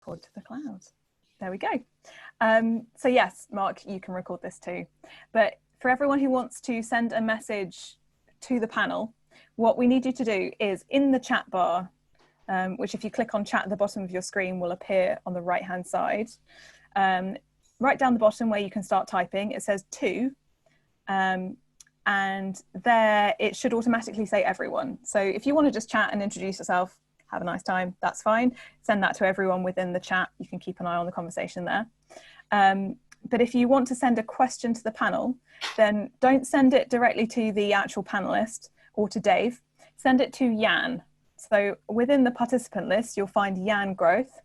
record to the clouds. There we go. So yes, Mark, you can record this too. But for everyone who wants to send a message to the panel, what we need you to do is in the chat bar, which if you click on chat at the bottom of your screen will appear on the right-hand side. Right down the bottom where you can start typing, it says to, and there it should automatically say everyone. So if you want to just chat and introduce yourself, have a nice time, that's fine. Send that to everyone within the chat. You can keep an eye on the conversation there. But if you want to send a question to the panel, then don't send it directly to the actual panelist or to Dave. Send it to Jan. So within the participant list, you'll find Jan Growth.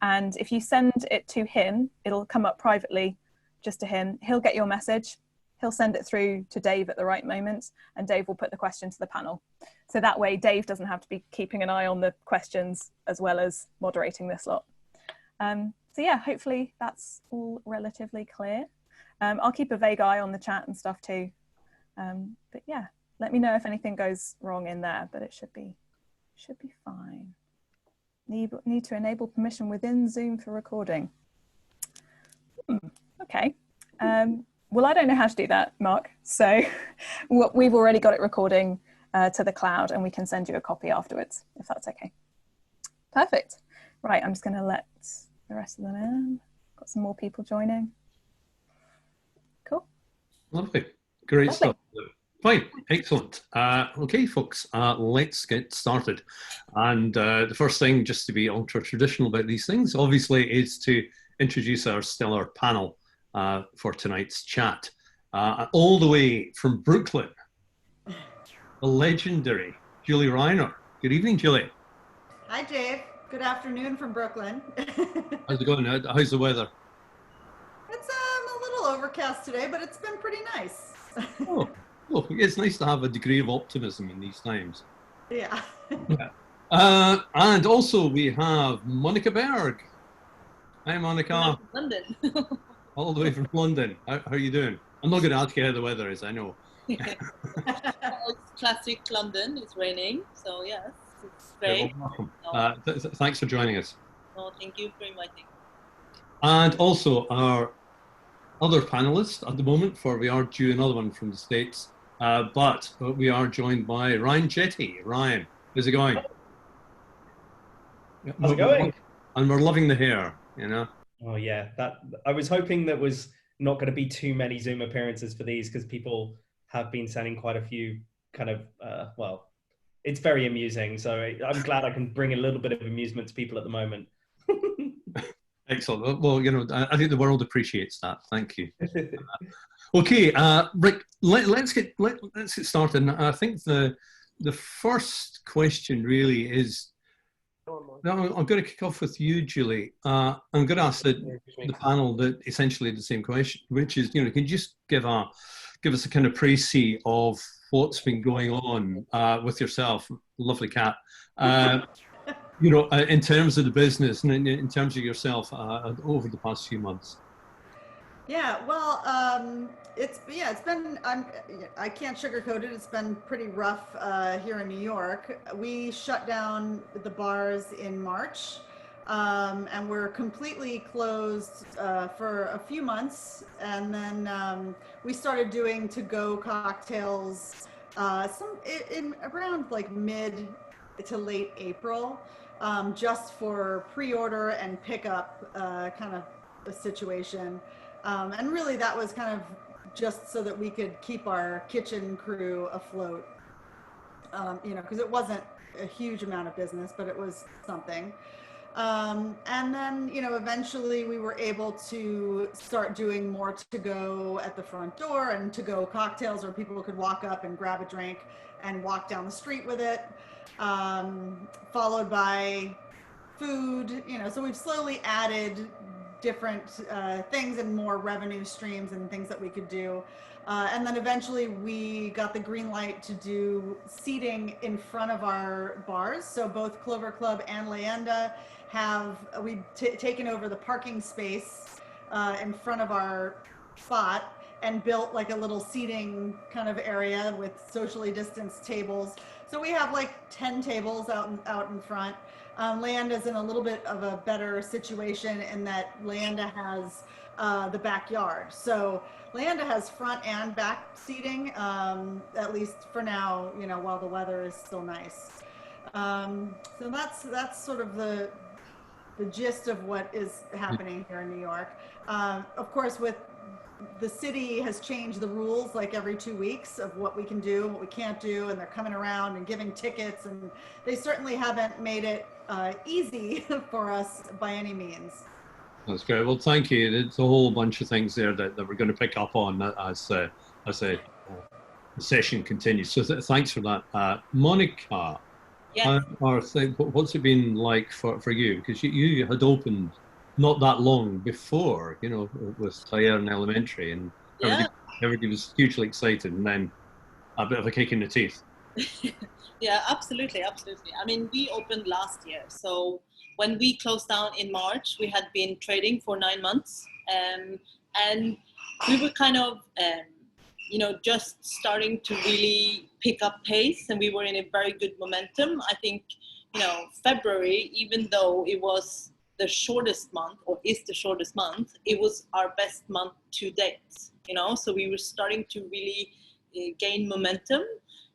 And if you send it to him, it'll come up privately just to him. He'll get your message. He'll send it through to Dave at the right moment, and Dave will put the question to the panel. So that way, Dave doesn't have to be keeping an eye on the questions as well as moderating this lot. So yeah, hopefully that's all relatively clear. I'll keep a vague eye on the chat and stuff too. But yeah, let me know if anything goes wrong in there, but it should be fine. Need to enable permission within Zoom for recording. Okay. Well, I don't know how to do that, Mark. So we've already got it recording to the cloud, and we can send you a copy afterwards, if that's okay. Perfect. Right, I'm just going to let the rest of them in. Got some more people joining. Cool. Lovely. Great Lovely. stuff. Fine, excellent. Okay, folks, let's get started. And the first thing, just to be ultra traditional about these things, obviously, is to introduce our stellar panel for tonight's chat. All the way from Brooklyn, the legendary Julie Reiner. Good evening, Julie. Hi, Dave. Good afternoon from Brooklyn. How's it going? How's the weather? It's a little overcast today, but it's been pretty nice. Oh, it's nice to have a degree of optimism in these times. Yeah. Yeah. And also we have Monica Berg. Hi, Monica. London. All the way from London. How are you doing? I'm not going to ask you how the weather is, I know. It's classic London. It's raining, so yes, it's great. Well, welcome. Thanks for joining us. Oh, thank you for inviting. And also our other panelist at the moment, for we are due another one from the States, but we are joined by Ryan Jetty. Ryan, how's it going? How's it going? And we're loving the hair, you know. Oh yeah, I was hoping that was not going to be too many Zoom appearances for these, because people have been sending quite a few kind of, well, it's very amusing. So I'm glad I can bring a little bit of amusement to people at the moment. Excellent. Well, you know, I think the world appreciates that. Thank you. Okay, Rick, let's get started. And I think the first question really is, I'm going to kick off with you, Julie. I'm going to ask the panel essentially the same question, which is, you know, can you just give us a kind of précis of what's been going on with yourself, lovely cat, you know, in terms of the business and in terms of yourself over the past few months? Yeah, well, it's been, I can't sugarcoat it. It's been pretty rough here in New York. We shut down the bars in March, and we're completely closed for a few months. And then we started doing to-go cocktails in around like mid to late April, just for pre-order and pickup kind of a situation. And really that was kind of just so that we could keep our kitchen crew afloat, you know, because it wasn't a huge amount of business, but it was something. And then, you know, eventually we were able to start doing more to-go at the front door and to-go cocktails where people could walk up and grab a drink and walk down the street with it, followed by food, you know, so we've slowly added different things and more revenue streams and things that we could do. And then eventually we got the green light to do seating in front of our bars. So both Clover Club and Leyenda we've taken over the parking space in front of our spot and built like a little seating kind of area with socially distanced tables. So we have like 10 tables out in front. Leanda's in a little bit of a better situation in that Leanda has the backyard. So Leanda has front and back seating, at least for now, you know, while the weather is still nice. So that's sort of the gist of what is happening here in New York. Of course, with the city has changed the rules like every 2 weeks of what we can do and what we can't do, and they're coming around and giving tickets, and they certainly haven't made it easy for us by any means. That's great. Well, thank you. There's a whole bunch of things there that we're going to pick up on as the session continues. So thanks for that. Monica, Yes. what's it been like for you? Because you had opened not that long before, you know, with Tyrone Elementary, and everybody was hugely excited, and then a bit of a kick in the teeth. Yeah, absolutely. I mean, we opened last year. So when we closed down in March, we had been trading for 9 months. And we were kind of, you know, just starting to really pick up pace, and we were in a very good momentum. I think, you know, February, even though it was the shortest month, or is the shortest month, it was our best month to date, you know, so we were starting to really gain momentum.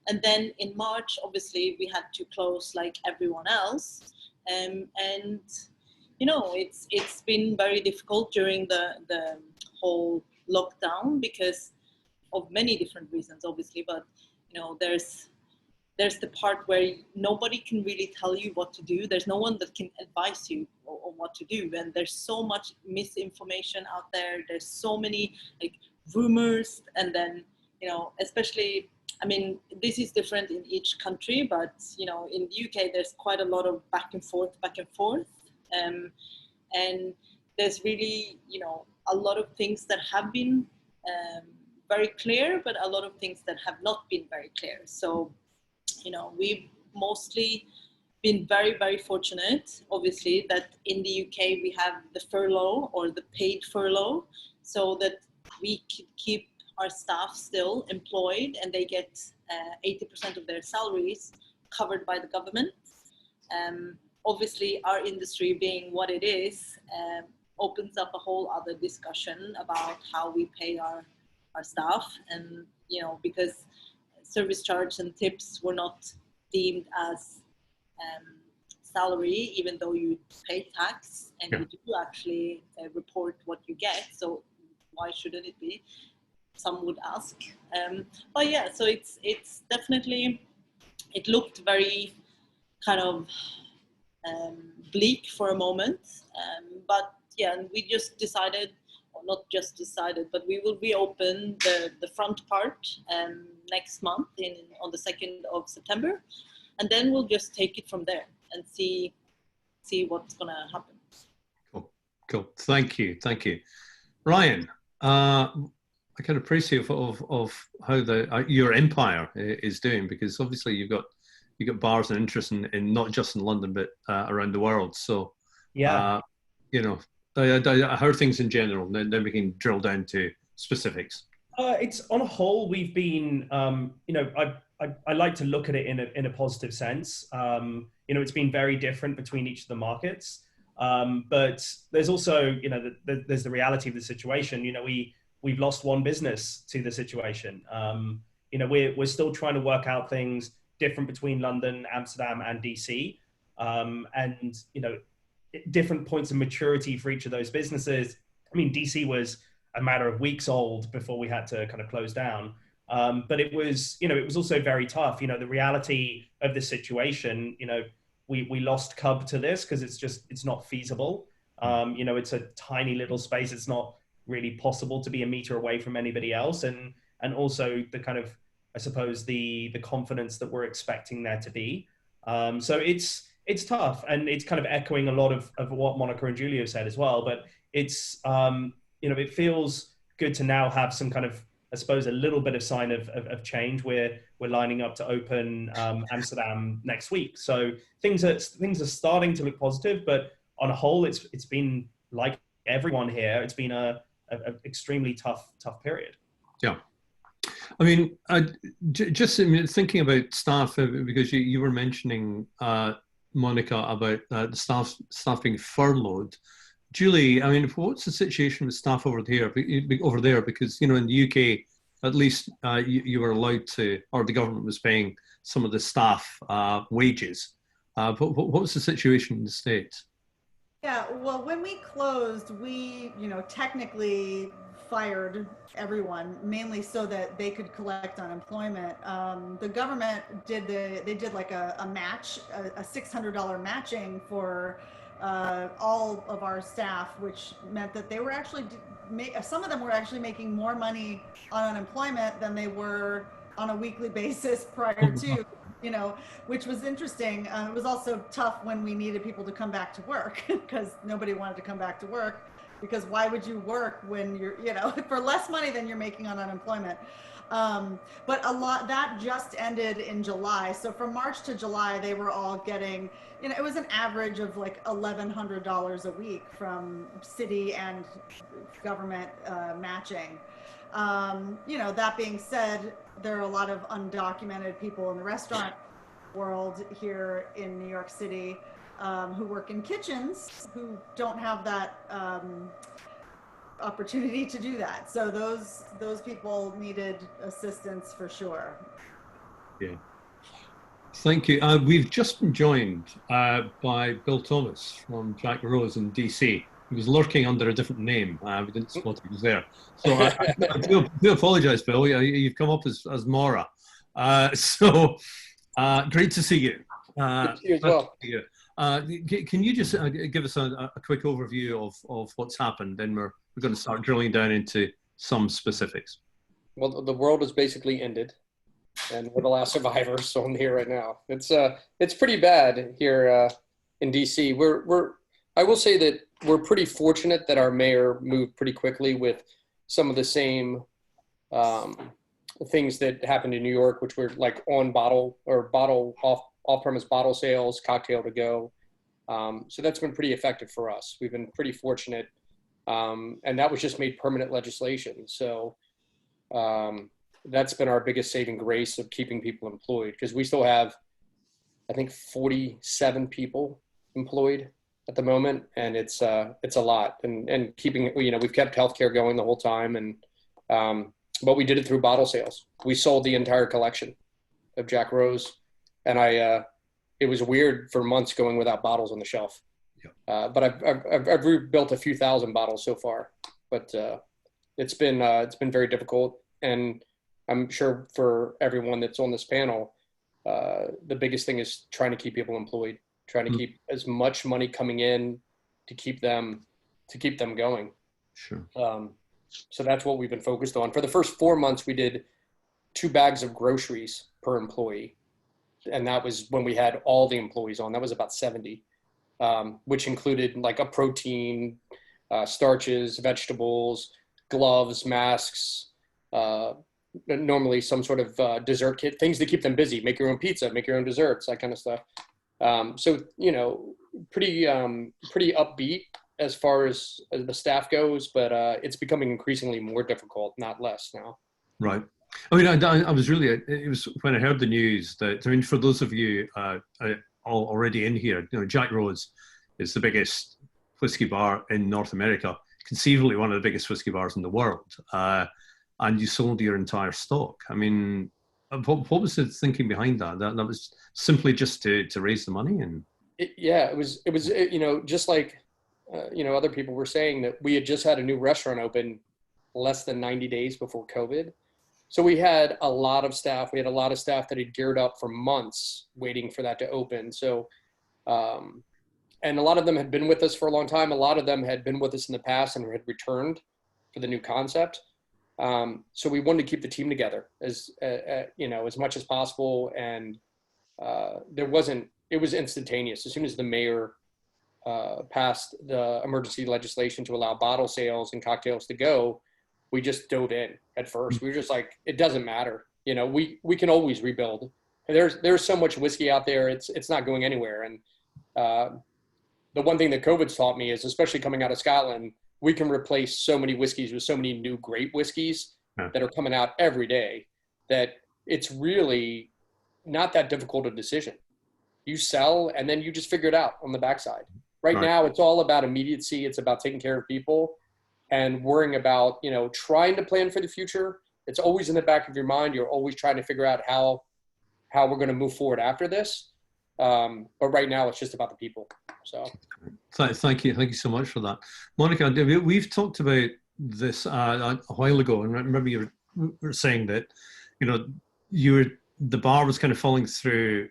And then in March, obviously, we had to close like everyone else. And, you know, it's been very difficult during the whole lockdown because of many different reasons, obviously. But, you know, there's the part where nobody can really tell you what to do. There's no one that can advise you on what to do. And there's so much misinformation out there. There's so many like rumors. And then, you know, especially, I mean, this is different in each country, but, you know, in the UK, there's quite a lot of back and forth. And there's really, you know, a lot of things that have been very clear, but a lot of things that have not been very clear. So, you know, we've mostly been very, very fortunate, obviously, that in the UK we have the furlough or the paid furlough, so that we could keep our staff still employed, and they get 80% of their salaries covered by the government. Obviously, our industry being what it is, opens up a whole other discussion about how we pay our staff, and, you know, because service charge and tips were not deemed as salary, even though you pay tax and you do actually report what you get. So why shouldn't it be? Some would ask. But yeah, so it's definitely, it looked very kind of bleak for a moment. But yeah, and we just decided, or not just decided, but we will reopen the front part next month on the 2nd of September, and then we'll just take it from there and see what's gonna happen. Cool. Thank you. Ryan, I can appreciate of how your empire is doing, because obviously you've got bars and interest in not just in London but around the world. So yeah, you know, I heard things in general, then we can drill down to specifics. It's on a whole, we've been, you know, I like to look at it in a positive sense. You know, it's been very different between each of the markets, but there's also, you know, there's the reality of the situation. You know, we've lost one business to the situation. You know, we're still trying to work out things different between London, Amsterdam, and DC, and, you know, different points of maturity for each of those businesses. I mean, DC was a matter of weeks old before we had to kind of close down. But it was, you know, it was also very tough. You know, the reality of the situation, you know, we lost Cub to this because it's not feasible. You know, it's a tiny little space. It's not really possible to be a meter away from anybody else. And also the kind of, I suppose, the confidence that we're expecting there to be. So it's tough, and it's kind of echoing a lot of what Monica and Julio said as well. But it's, you know, it feels good to now have some kind of, I suppose, a little bit of sign of change. We're lining up to open Amsterdam next week. So things are starting to look positive, but on a whole, it's been, like everyone here, it's been a extremely tough period. Yeah. I mean, just thinking about staff, because you were mentioning Monica, about the staff being furloughed. Julie, I mean, what's the situation with staff over there? Because, you know, in the UK, at least you were allowed to, or the government was paying some of the staff wages. But what was the situation in the States? Yeah, well, when we closed, we, technically fired everyone, mainly so that they could collect unemployment. The government did like a match, a $600 matching for all of our staff, which meant that they were actually, some of them were actually making more money on unemployment than they were on a weekly basis prior to. Which was interesting. It was also tough when we needed people to come back to work because nobody wanted to come back to work, because why would you work when you're, for less money than you're making on unemployment? But a lot, that just ended in July. So from March to July, they were all getting, it was an average of like $1,100 a week from city and government matching. That being said, there are a lot of undocumented people in the restaurant world here in New York City who work in kitchens who don't have that opportunity to do that. So those people needed assistance for sure. Yeah. Thank you. We've just been joined by Bill Thomas from Jack Rose in DC. He was lurking under a different name. We didn't spot he was there. So I do apologize, Bill. You've come up as Maura. Great to see you. Good to see you as well. Can you just give us a quick overview of what's happened? Then we're going to start drilling down into some specifics. Well, the world has basically ended, and we're the last survivors, so I'm here right now. It's pretty bad here in DC. I will say that we're pretty fortunate that our mayor moved pretty quickly with some of the same things that happened in New York, which were like on bottle or off-premise bottle sales, cocktail to go. So that's been pretty effective for us. We've been pretty fortunate. And that was just made permanent legislation. So that's been our biggest saving grace of keeping people employed, because we still have, I think, 47 people employed at the moment, and it's a lot. And keeping, we've kept healthcare going the whole time, and but we did it through bottle sales. We sold the entire collection of Jack Rose, and it was weird for months going without bottles on the shelf. Yeah. But I've rebuilt a few thousand bottles so far, but it's been very difficult, and I'm sure for everyone that's on this panel, the biggest thing is trying to keep people employed, trying to keep as much money coming in to keep them going. Sure. So that's what we've been focused on. For the first 4 months, we did 2 bags of groceries per employee. And that was when we had all the employees on. That was about 70, which included like a protein, starches, vegetables, gloves, masks, normally some sort of dessert kit, things to keep them busy, make your own pizza, make your own desserts, that kind of stuff. So, pretty upbeat as far as the staff goes, but it's becoming increasingly more difficult, not less now. Right. I mean, I was really, it was when I heard the news that, I mean, for those of you all already in here, Jack Rose is the biggest whiskey bar in North America, conceivably one of the biggest whiskey bars in the world. And you sold your entire stock. I mean, what was the thinking behind that? That was simply just to raise the money? And it was just like, other people were saying, that we had just had a new restaurant open less than 90 days before COVID. So we had a lot of staff. We had a lot of staff that had geared up for months waiting for that to open. So, and a lot of them had been with us for a long time. A lot of them had been with us in the past and had returned for the new concept. So we wanted to keep the team together as much as possible. And it was instantaneous. As soon as the mayor passed the emergency legislation to allow bottle sales and cocktails to go, we just dove in at first. We were just like, it doesn't matter. We can always rebuild. There's so much whiskey out there. It's not going anywhere. And the one thing that COVID's taught me is, especially coming out of Scotland, we can replace so many whiskeys with so many new great whiskeys that are coming out every day, that it's really not that difficult a decision. you sell, and then you just figure it out on the backside. Right now, it's all about immediacy. It's about taking care of people and worrying about, you know, trying to plan for the future. It's always in the back of your mind. You're always trying to figure out how we're going to move forward after this. But right now, it's just about the people. So, thank you so much for that, Monica. We've talked about this a while ago, and remember you were saying that, you know, the bar was kind of falling through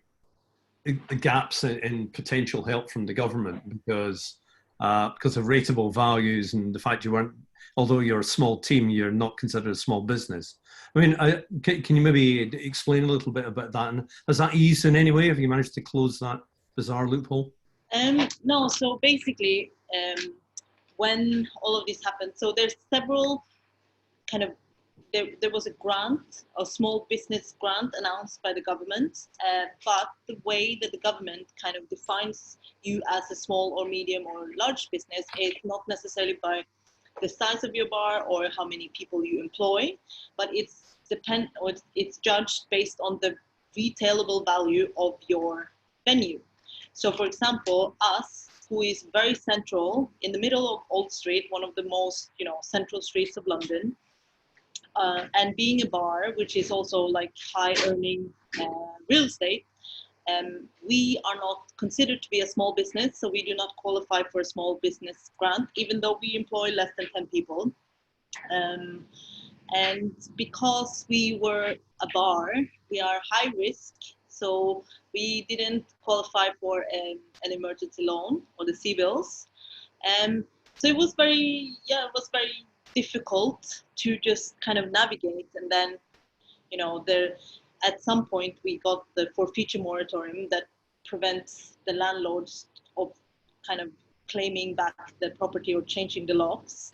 the gaps in potential help from the government because of rateable values and the fact you weren't, although you're a small team, you're not considered a small business. I mean, can you maybe explain a little bit about that? And has that eased in any way? Have you managed to close that bizarre loophole? No, so basically, when all of this happened, so there's several kind of, there was a grant, a small business grant announced by the government, but the way that the government kind of defines you as a small or medium or large business is not necessarily by the size of your bar or how many people you employ, but it's judged based on the retailable value of your venue. So for example, us, who is very central in the middle of Old Street, one of the most, you know, central streets of London, and being a bar, which is also like high earning real estate, we are not considered to be a small business, so we do not qualify for a small business grant, even though we employ less than 10 people. And because we were a bar, we are high risk, so we didn't qualify for an emergency loan or the CBILS. So it was very difficult to just kind of navigate. And then, you know, at some point we got the forfeiture moratorium that prevents the landlords of kind of claiming back the property or changing the locks,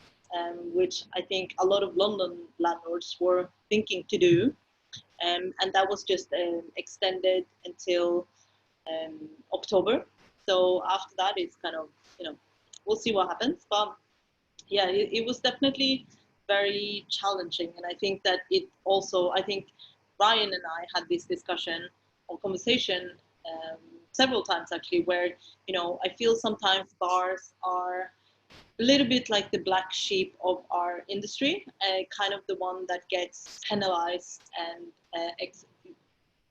which I think a lot of London landlords were thinking to do. And that was just extended until October. So after that, it's kind of, you know, we'll see what happens. But yeah, it was definitely very challenging. And I think that I think Ryan and I had this discussion or conversation several times actually, where, you know, I feel sometimes bars are a little bit like the black sheep of our industry, kind of the one that gets penalized and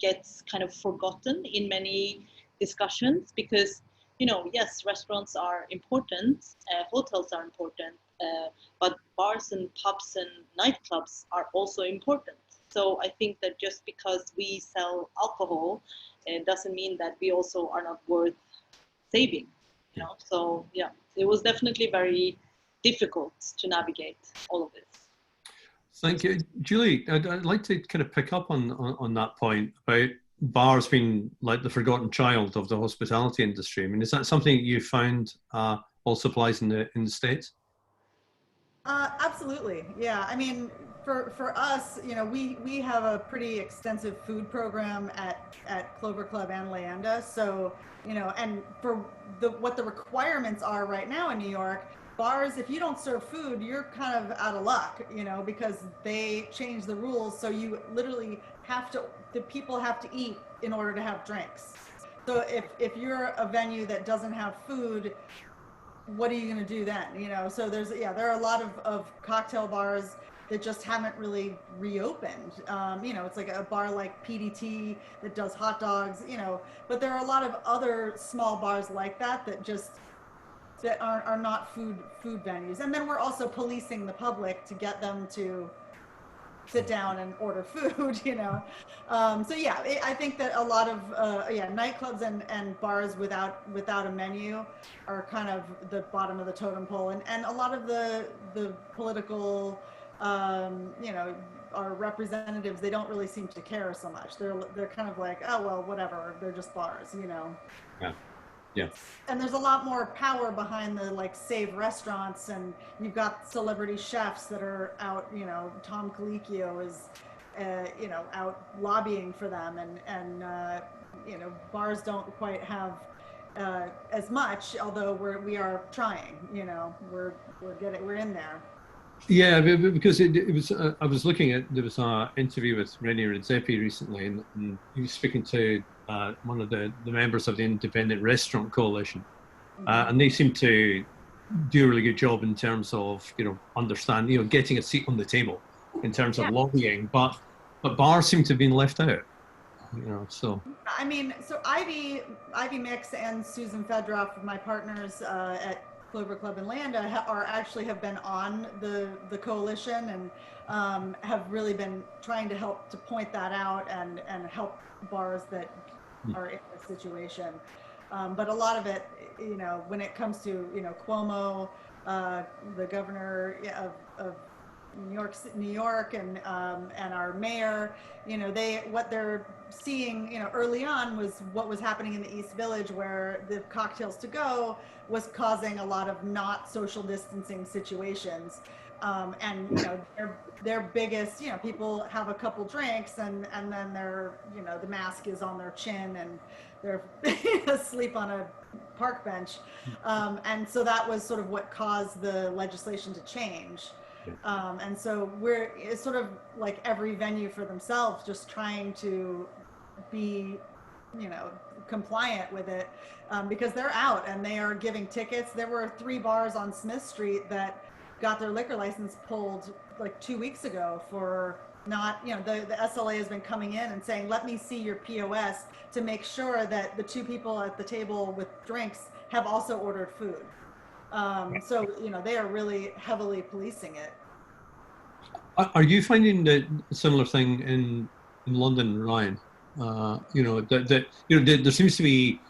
gets kind of forgotten in many discussions because, you know, yes, restaurants are important, hotels are important, but bars and pubs and nightclubs are also important. So I think that just because we sell alcohol, it doesn't mean that we also are not worth saving, you know? So yeah, it was definitely very difficult to navigate all of this. Thank you. Julie, I'd like to kind of pick up on that point about bars being like the forgotten child of the hospitality industry. I mean, is that something you found also applies in the States? Absolutely. Yeah. I mean, for us, you know, we have a pretty extensive food program at Clover Club and Leanda. So, you know, and for what the requirements are right now in New York, bars, if you don't serve food, you're kind of out of luck, you know, because they change the rules. So you literally the people have to eat in order to have drinks. So if you're a venue that doesn't have food, what are you going to do then? You know, so there are a lot of cocktail bars that just haven't really reopened. You know, it's like a bar like PDT that does hot dogs, you know, but there are a lot of other small bars like that that are not food venues. And then we're also policing the public to get them to sit down and order food, you know. So yeah, I think that a lot of nightclubs and bars without a menu are kind of the bottom of the totem pole, and a lot of the political you know, our representatives, they don't really seem to care so much. They're kind of like, oh well, whatever, they're just bars, you know. Yeah. And there's a lot more power behind the like Save Restaurants, and you've got celebrity chefs that are out, you know, Tom Colicchio is you know, out lobbying for them, and you know, bars don't quite have as much, although we are trying, you know, we're in there. Yeah, because it was. I was looking at, there was an interview with Rene Redzepi recently, and he was speaking to one of the members of the Independent Restaurant Coalition, and they seem to do a really good job in terms of, understand, getting a seat on the table in terms of lobbying, but bars seem to have been left out. So. I mean, so Ivy Mix and Susan Fedroff, my partners at Clover Club in Landa, have been on the coalition and have really been trying to help to point that out and help bars that are in this situation. But a lot of it, when it comes to Cuomo, the governor of New York, and our mayor, what they're seeing, early on was what was happening in the East Village, where the cocktails to go was causing a lot of not social distancing situations. And their biggest, people have a couple drinks and then they're, the mask is on their chin and they're asleep on a park bench. And so that was sort of what caused the legislation to change. And so it's sort of like every venue for themselves, just trying to be, compliant with it, because they're out and they are giving tickets. There were 3 bars on Smith Street that got their liquor license pulled like 2 weeks ago for not, the SLA has been coming in and saying, let me see your POS to make sure that the 2 people at the table with drinks have also ordered food. So, they are really heavily policing it. Are you finding that similar thing in London, Ryan? There seems to be,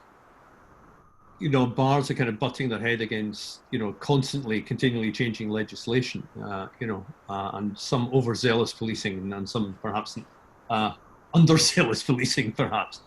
bars are kind of butting their head against, constantly, continually changing legislation, and some overzealous policing and some perhaps underzealous policing, perhaps.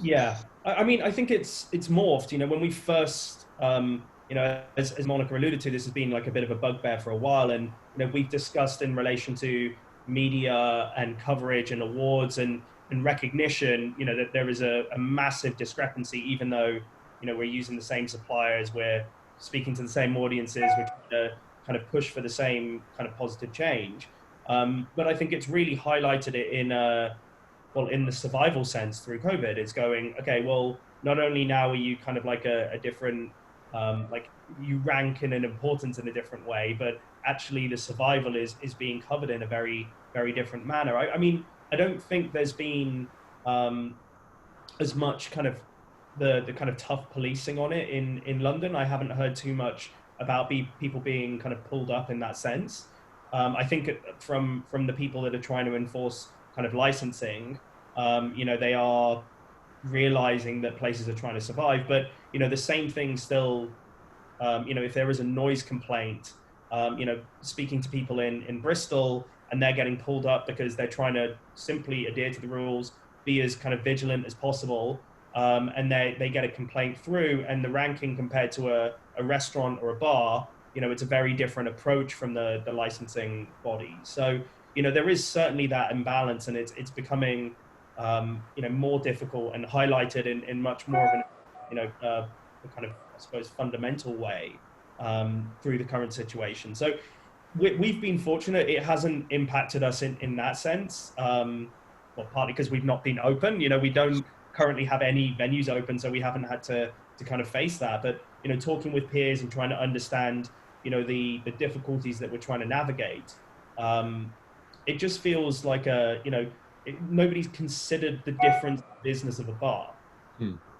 Yeah, I mean, I think it's morphed. When we first, as Monica alluded to, this has been like a bit of a bugbear for a while, and we've discussed in relation to media and coverage and awards and recognition, that there is a massive discrepancy, even though we're using the same suppliers, we're speaking to the same audiences, we're trying to kind of push for the same kind of positive change. But I think it's really highlighted it in the survival sense through COVID. It's going, okay, well, not only now are you kind of like a different, like you rank in an importance in a different way, but actually the survival is being covered in a very, very different manner. I mean, I don't think there's been as much kind of the kind of tough policing on it in London. I haven't heard too much about people being kind of pulled up in that sense. I think from the people that are trying to enforce kind of licensing, they are realizing that places are trying to survive, but the same thing still, if there is a noise complaint, speaking to people in Bristol, and they're getting pulled up because they're trying to simply adhere to the rules, be as kind of vigilant as possible, and they get a complaint through, and the ranking compared to a restaurant or a bar, it's a very different approach from the licensing body. So there is certainly that imbalance, and it's becoming more difficult and highlighted in much more of an a kind of, I suppose, fundamental way through the current situation. So we've been fortunate; it hasn't impacted us in that sense. Well, partly because we've not been open. We don't currently have any venues open, so we haven't had to kind of face that. But talking with peers and trying to understand the difficulties that we're trying to navigate, it just feels like nobody's considered the different business of a bar.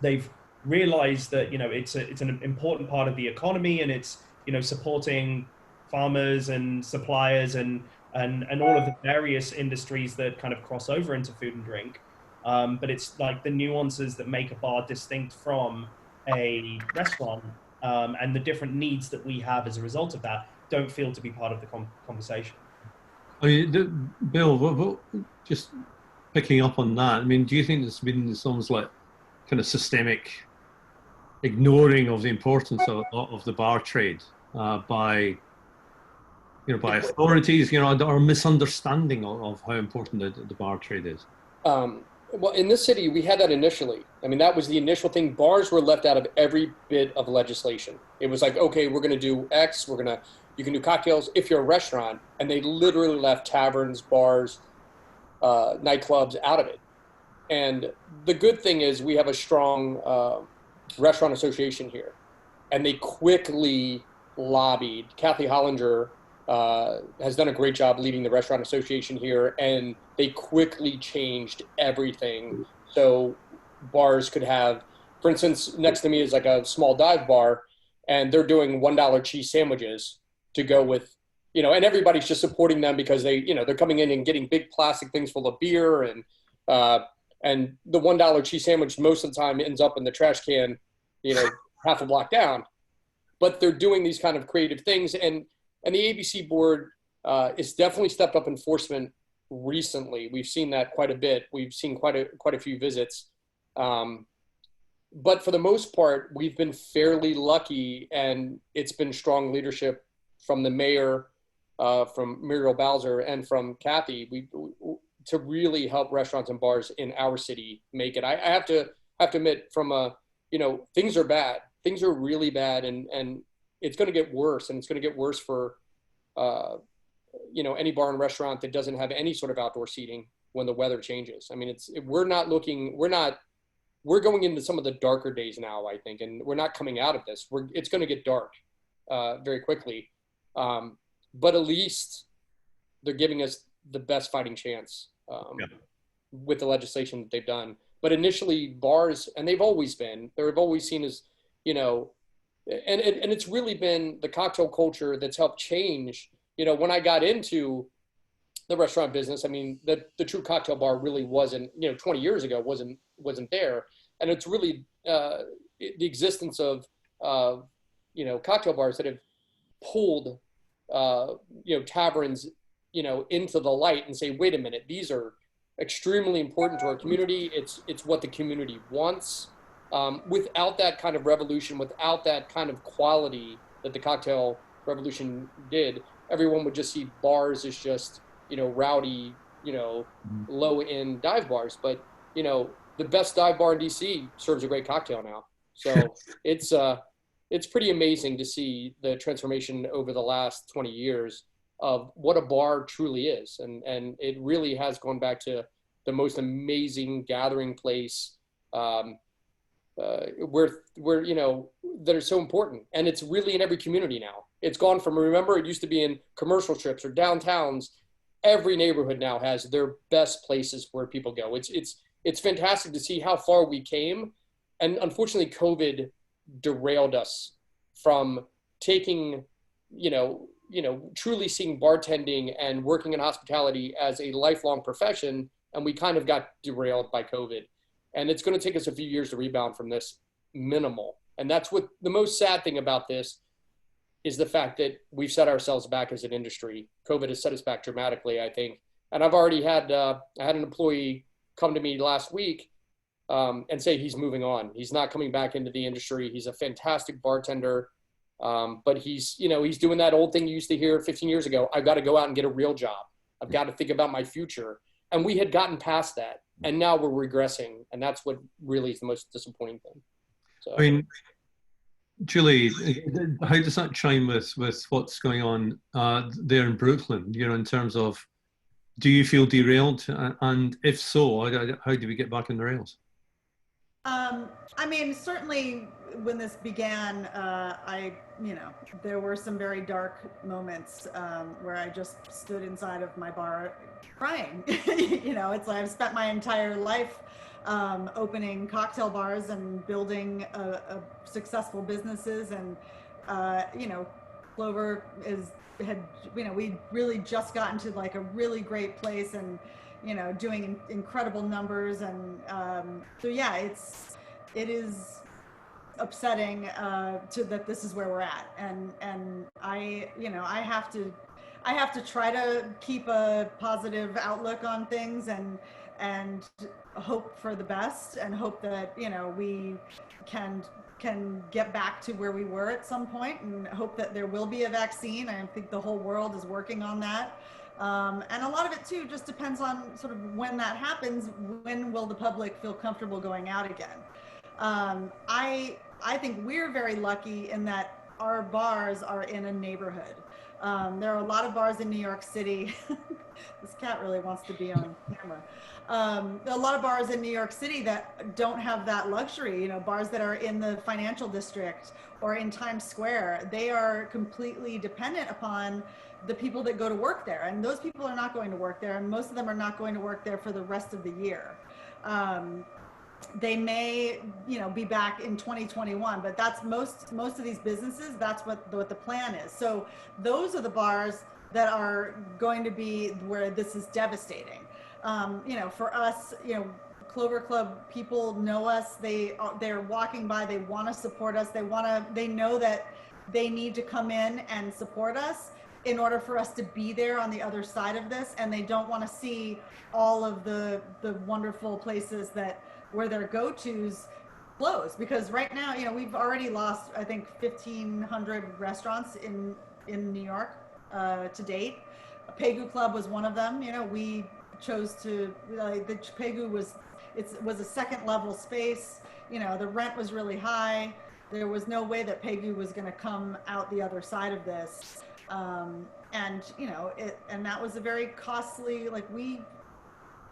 They've realized that it's an important part of the economy, and it's supporting farmers and suppliers and all of the various industries that kind of cross over into food and drink. But it's like the nuances that make a bar distinct from a restaurant, and the different needs that we have as a result of that don't feel to be part of the conversation. I mean, Bill, just picking up on that, I mean, do you think there's been this almost like kind of systemic ignoring of the importance of the bar trade by authorities, or misunderstanding of how important the bar trade is? Well, in this city, we had that initially. I mean, that was the initial thing. Bars were left out of every bit of legislation. It was like, okay, we're going to do X. We're going to You can do cocktails if you're a restaurant, and they literally left taverns, bars, nightclubs out of it. And the good thing is we have a strong restaurant association here, and they quickly lobbied. Kathy Hollinger has done a great job leading the restaurant association here, and they quickly changed everything. So bars could have, for instance, next to me is like a small dive bar, and they're doing $1 cheese sandwiches to go with, you know, and everybody's just supporting them because they, you know, they're coming in and getting big plastic things full of beer, and the $1 cheese sandwich most of the time ends up in the trash can, you know, half a block down. But they're doing these kind of creative things, and the ABC board has definitely stepped up enforcement recently. We've seen that quite a bit. We've seen quite a few visits. But for the most part, we've been fairly lucky, and it's been strong leadership from the mayor, from Muriel Bowser, and from Kathy, to really help restaurants and bars in our city make it. I have to admit, you know, things are bad. Things are really bad, and it's going to get worse, and it's going to get worse for, you know, any bar and restaurant that doesn't have any sort of outdoor seating when the weather changes. I mean, we're going into some of the darker days now, I think, and we're not coming out of this. It's going to get dark very quickly, but at least they're giving us the best fighting chance with the legislation that they've done. But initially, bars, and they've always seen as, you know, and it's really been the cocktail culture that's helped change. You know, when I got into the restaurant business, I mean, the true cocktail bar really wasn't, you know, 20 years ago wasn't there. And it's really the existence of, you know, cocktail bars that have pulled, you know, taverns, you know, into the light and say, wait a minute, these are extremely important to our community. It's what the community wants. Without that kind of revolution, without that kind of quality that the cocktail revolution did, everyone would just see bars as just, you know, rowdy, you know, low-end dive bars. But, you know, the best dive bar in DC serves a great cocktail now. So it's pretty amazing to see the transformation over the last 20 years of what a bar truly is. And it really has gone back to the most amazing gathering place, where, you know, that are so important. And it's really in every community now. It's gone from, remember, it used to be in commercial strips or downtowns. Every neighborhood now has their best places where people go. It's fantastic to see how far we came. And unfortunately, COVID derailed us from taking, you know, truly seeing bartending and working in hospitality as a lifelong profession. And we kind of got derailed by COVID. And it's going to take us a few years to rebound from this, minimal. And that's what the most sad thing about this is, the fact that we've set ourselves back as an industry. COVID has set us back dramatically, I think. And I've already had, I had an employee come to me last week and say he's moving on. He's not coming back into the industry. He's a fantastic bartender. But he's, you know, he's doing that old thing you used to hear 15 years ago. I've got to go out and get a real job. I've got to think about my future. And we had gotten past that. And now we're regressing. And that's what really is the most disappointing thing. So, I mean, Julie, how does that chime with what's going on there in Brooklyn, you know, in terms of, do you feel derailed? And if so, how do we get back on the rails? I mean, certainly when this began, you know, there were some very dark moments where I just stood inside of my bar crying. You know, it's like I've spent my entire life opening cocktail bars and building a successful businesses, and you know, Clover we really just gotten to like a really great place, and you know, doing incredible numbers, and so yeah, it is upsetting that this is where we're at, and I have to try to keep a positive outlook on things, and hope for the best, and hope that, you know, we can get back to where we were at some point, and hope that there will be a vaccine. I think the whole world is working on that. And a lot of it too just depends on sort of when that happens. When will the public feel comfortable going out again? I think we're very lucky in that our bars are in a neighborhood. There are a lot of bars in New York City. This cat really wants to be on camera. There are a lot of bars in New York City that don't have that luxury, you know, bars that are in the financial district or in Times Square. They are completely dependent upon the people that go to work there. And those people are not going to work there. And most of them are not going to work there for the rest of the year. They may, you know, be back in 2021, but that's most of these businesses, that's what the plan is. So those are the bars that are going to be where this is devastating. You know, for us, you know, Clover Club people know us. They're walking by. They want to support us. They know that they need to come in and support us in order for us to be there on the other side of this. And they don't want to see all of the wonderful places where their go-tos close, because right now, you know, we've already lost, I think, 1,500 restaurants in New York to date. Pegu Club was one of them. You know, we chose to, the Pegu was a second level space. You know, the rent was really high. There was no way that Pegu was going to come out the other side of this. And, you know, and that was a very costly,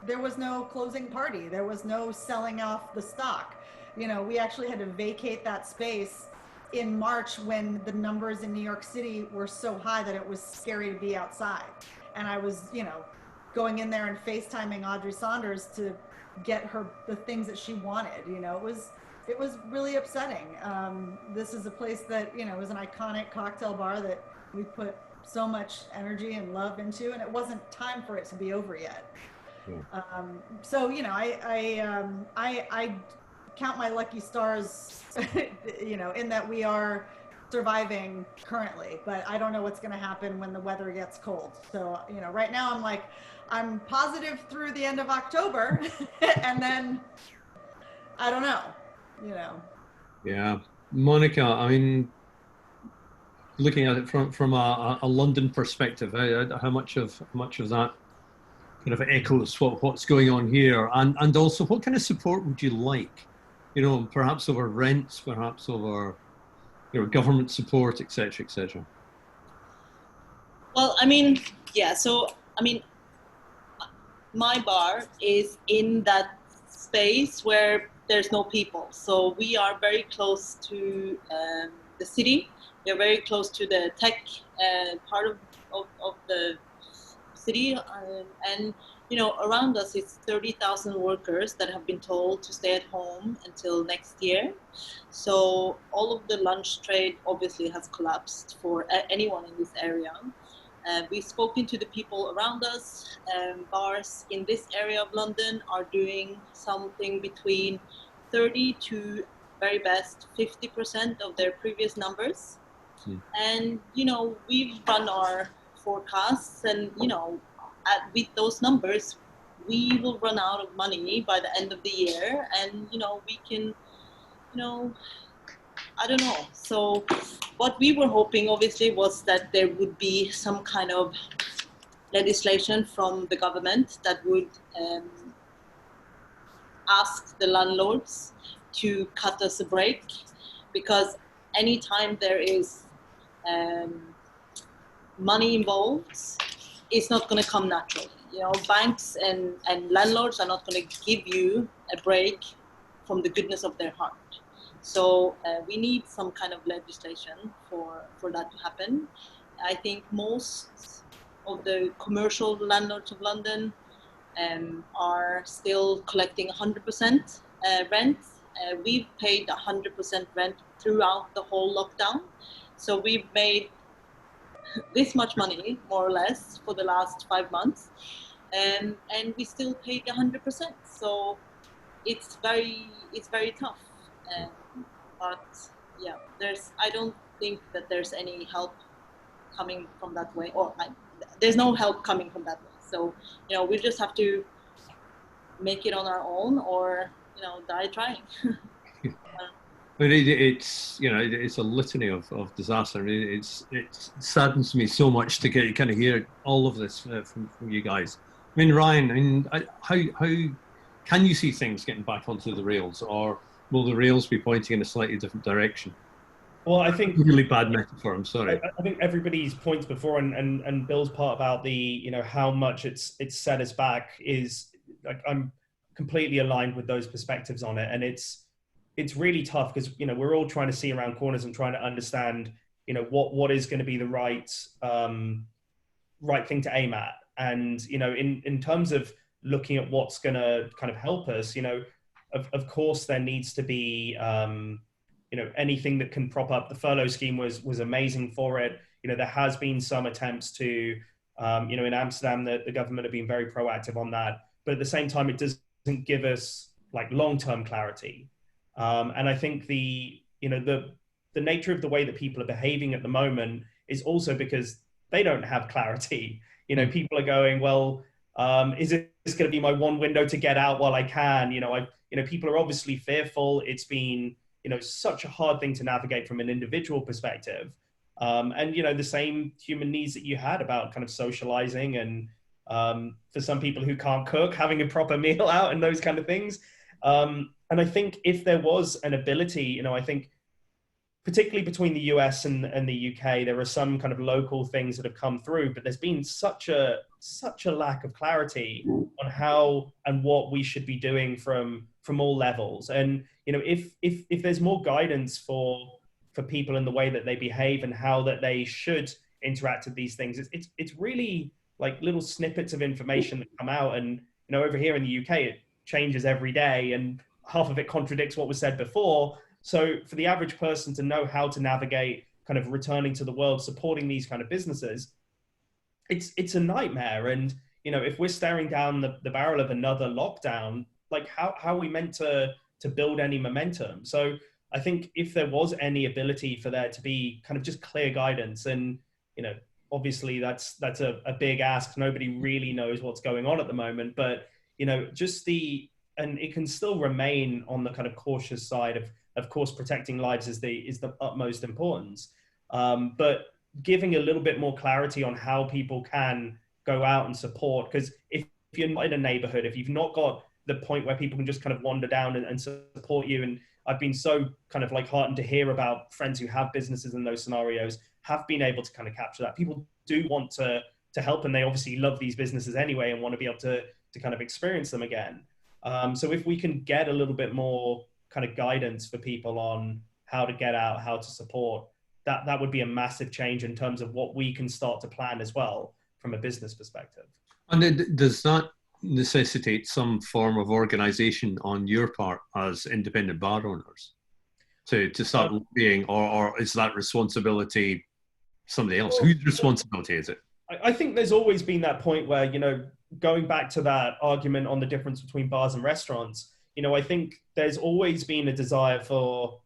there was no closing party. There was no selling off the stock. You know, we actually had to vacate that space in March when the numbers in New York City were so high that it was scary to be outside. And I was, you know, going in there and FaceTiming Audrey Saunders to get her the things that she wanted. You know, it was really upsetting. This is a place that, you know, is an iconic cocktail bar that we put so much energy and love into, and it wasn't time for it to be over yet. Yeah. So, you know, I count my lucky stars, you know, in that we are surviving currently, but I don't know what's going to happen when the weather gets cold. So, you know, right now I'm positive through the end of October and then I don't know, you know. Yeah. Monica, I mean, looking at it from a London perspective, how much of that kind of echoes what's going on here, and also what kind of support would you like, you know, perhaps over rents, perhaps over, you know, government support, etc., etc. Well, I mean, yeah. So, I mean, my bar is in that space where there's no people. So we are very close to the city. We are very close to the tech part of the city, and you know, around us it's 30,000 workers that have been told to stay at home until next year. So all of the lunch trade obviously has collapsed for anyone in this area. We've spoken to the people around us. Bars in this area of London are doing something between 30 to very best 50% of their previous numbers. And, you know, we've run our forecasts, and, you know, with those numbers, we will run out of money by the end of the year. And, you know, we can, you know, I don't know. So what we were hoping, obviously, was that there would be some kind of legislation from the government that would ask the landlords to cut us a break, because anytime there is money involved, it's not going to come naturally. You know, banks and landlords are not going to give you a break from the goodness of their heart. So we need some kind of legislation for that to happen. I think most of the commercial landlords of London are still collecting 100% rent. We've paid 100% rent throughout the whole lockdown. So we've made this much money, more or less, for the last 5 months. And we still paid 100%. So it's very tough. But yeah, I don't think that there's any help coming from that way, or there's no help coming from that way. So, you know, we just have to make it on our own, or, you know, die trying. But it's, you know, it's a litany of disaster. I mean, it saddens me so much to kind of hear all of this from you guys. I mean, Ryan, I mean, how can you see things getting back onto the rails, or will the rails be pointing in a slightly different direction? Well, I think really bad metaphor. I'm sorry. I think everybody's points before and Bill's part about the, you know, how much it's set us back is like, I'm completely aligned with those perspectives on it. And it's really tough because, you know, we're all trying to see around corners and trying to understand, you know, what is going to be the right thing to aim at. And, you know, in terms of looking at what's going to kind of help us, you know, of course there needs to be, you know, anything that can prop up. The furlough scheme was amazing for it. You know, there has been some attempts to, you know, in Amsterdam, the government have been very proactive on that. But at the same time, it doesn't give us like long-term clarity. And I think the nature of the way that people are behaving at the moment is also because they don't have clarity. You know, people are going, well, is this going to be my one window to get out while I can? You know, people are obviously fearful. It's been, you know, such a hard thing to navigate from an individual perspective. And, you know, the same human needs that you had about kind of socializing and for some people who can't cook, having a proper meal out and those kind of things. And I think if there was an ability, you know, I think particularly between the US and the UK, there are some kind of local things that have come through, but there's been such a lack of clarity on how and what we should be doing from all levels. And, you know, if there's more guidance for people in the way that they behave and how that they should interact with these things, it's really like little snippets of information that come out. And, you know, over here in the UK, it changes every day and half of it contradicts what was said before. So for the average person to know how to navigate kind of returning to the world, supporting these kind of businesses, it's a nightmare. And, you know, if we're staring down the barrel of another lockdown, like how are we meant to build any momentum? So I think if there was any ability for there to be kind of just clear guidance, and, you know, obviously that's a big ask. Nobody really knows what's going on at the moment, but, you know, and it can still remain on the kind of cautious side of course, protecting lives is the utmost importance. But giving a little bit more clarity on how people can go out and support, because if you're not in a neighborhood, if you've not got the point where people can just kind of wander down and support you, and I've been so kind of like heartened to hear about friends who have businesses in those scenarios have been able to kind of capture that. People do want to help, and they obviously love these businesses anyway and want to be able to kind of experience them again. So if we can get a little bit more kind of guidance for people on how to get out, how to support, that would be a massive change in terms of what we can start to plan as well from a business perspective. And does that necessitate some form of organization on your part as independent bar owners to start lobbying, or is that responsibility somebody else? Whose responsibility is it? I think there's always been that point where, you know, going back to that argument on the difference between bars and restaurants, you know, I think there's always been a desire to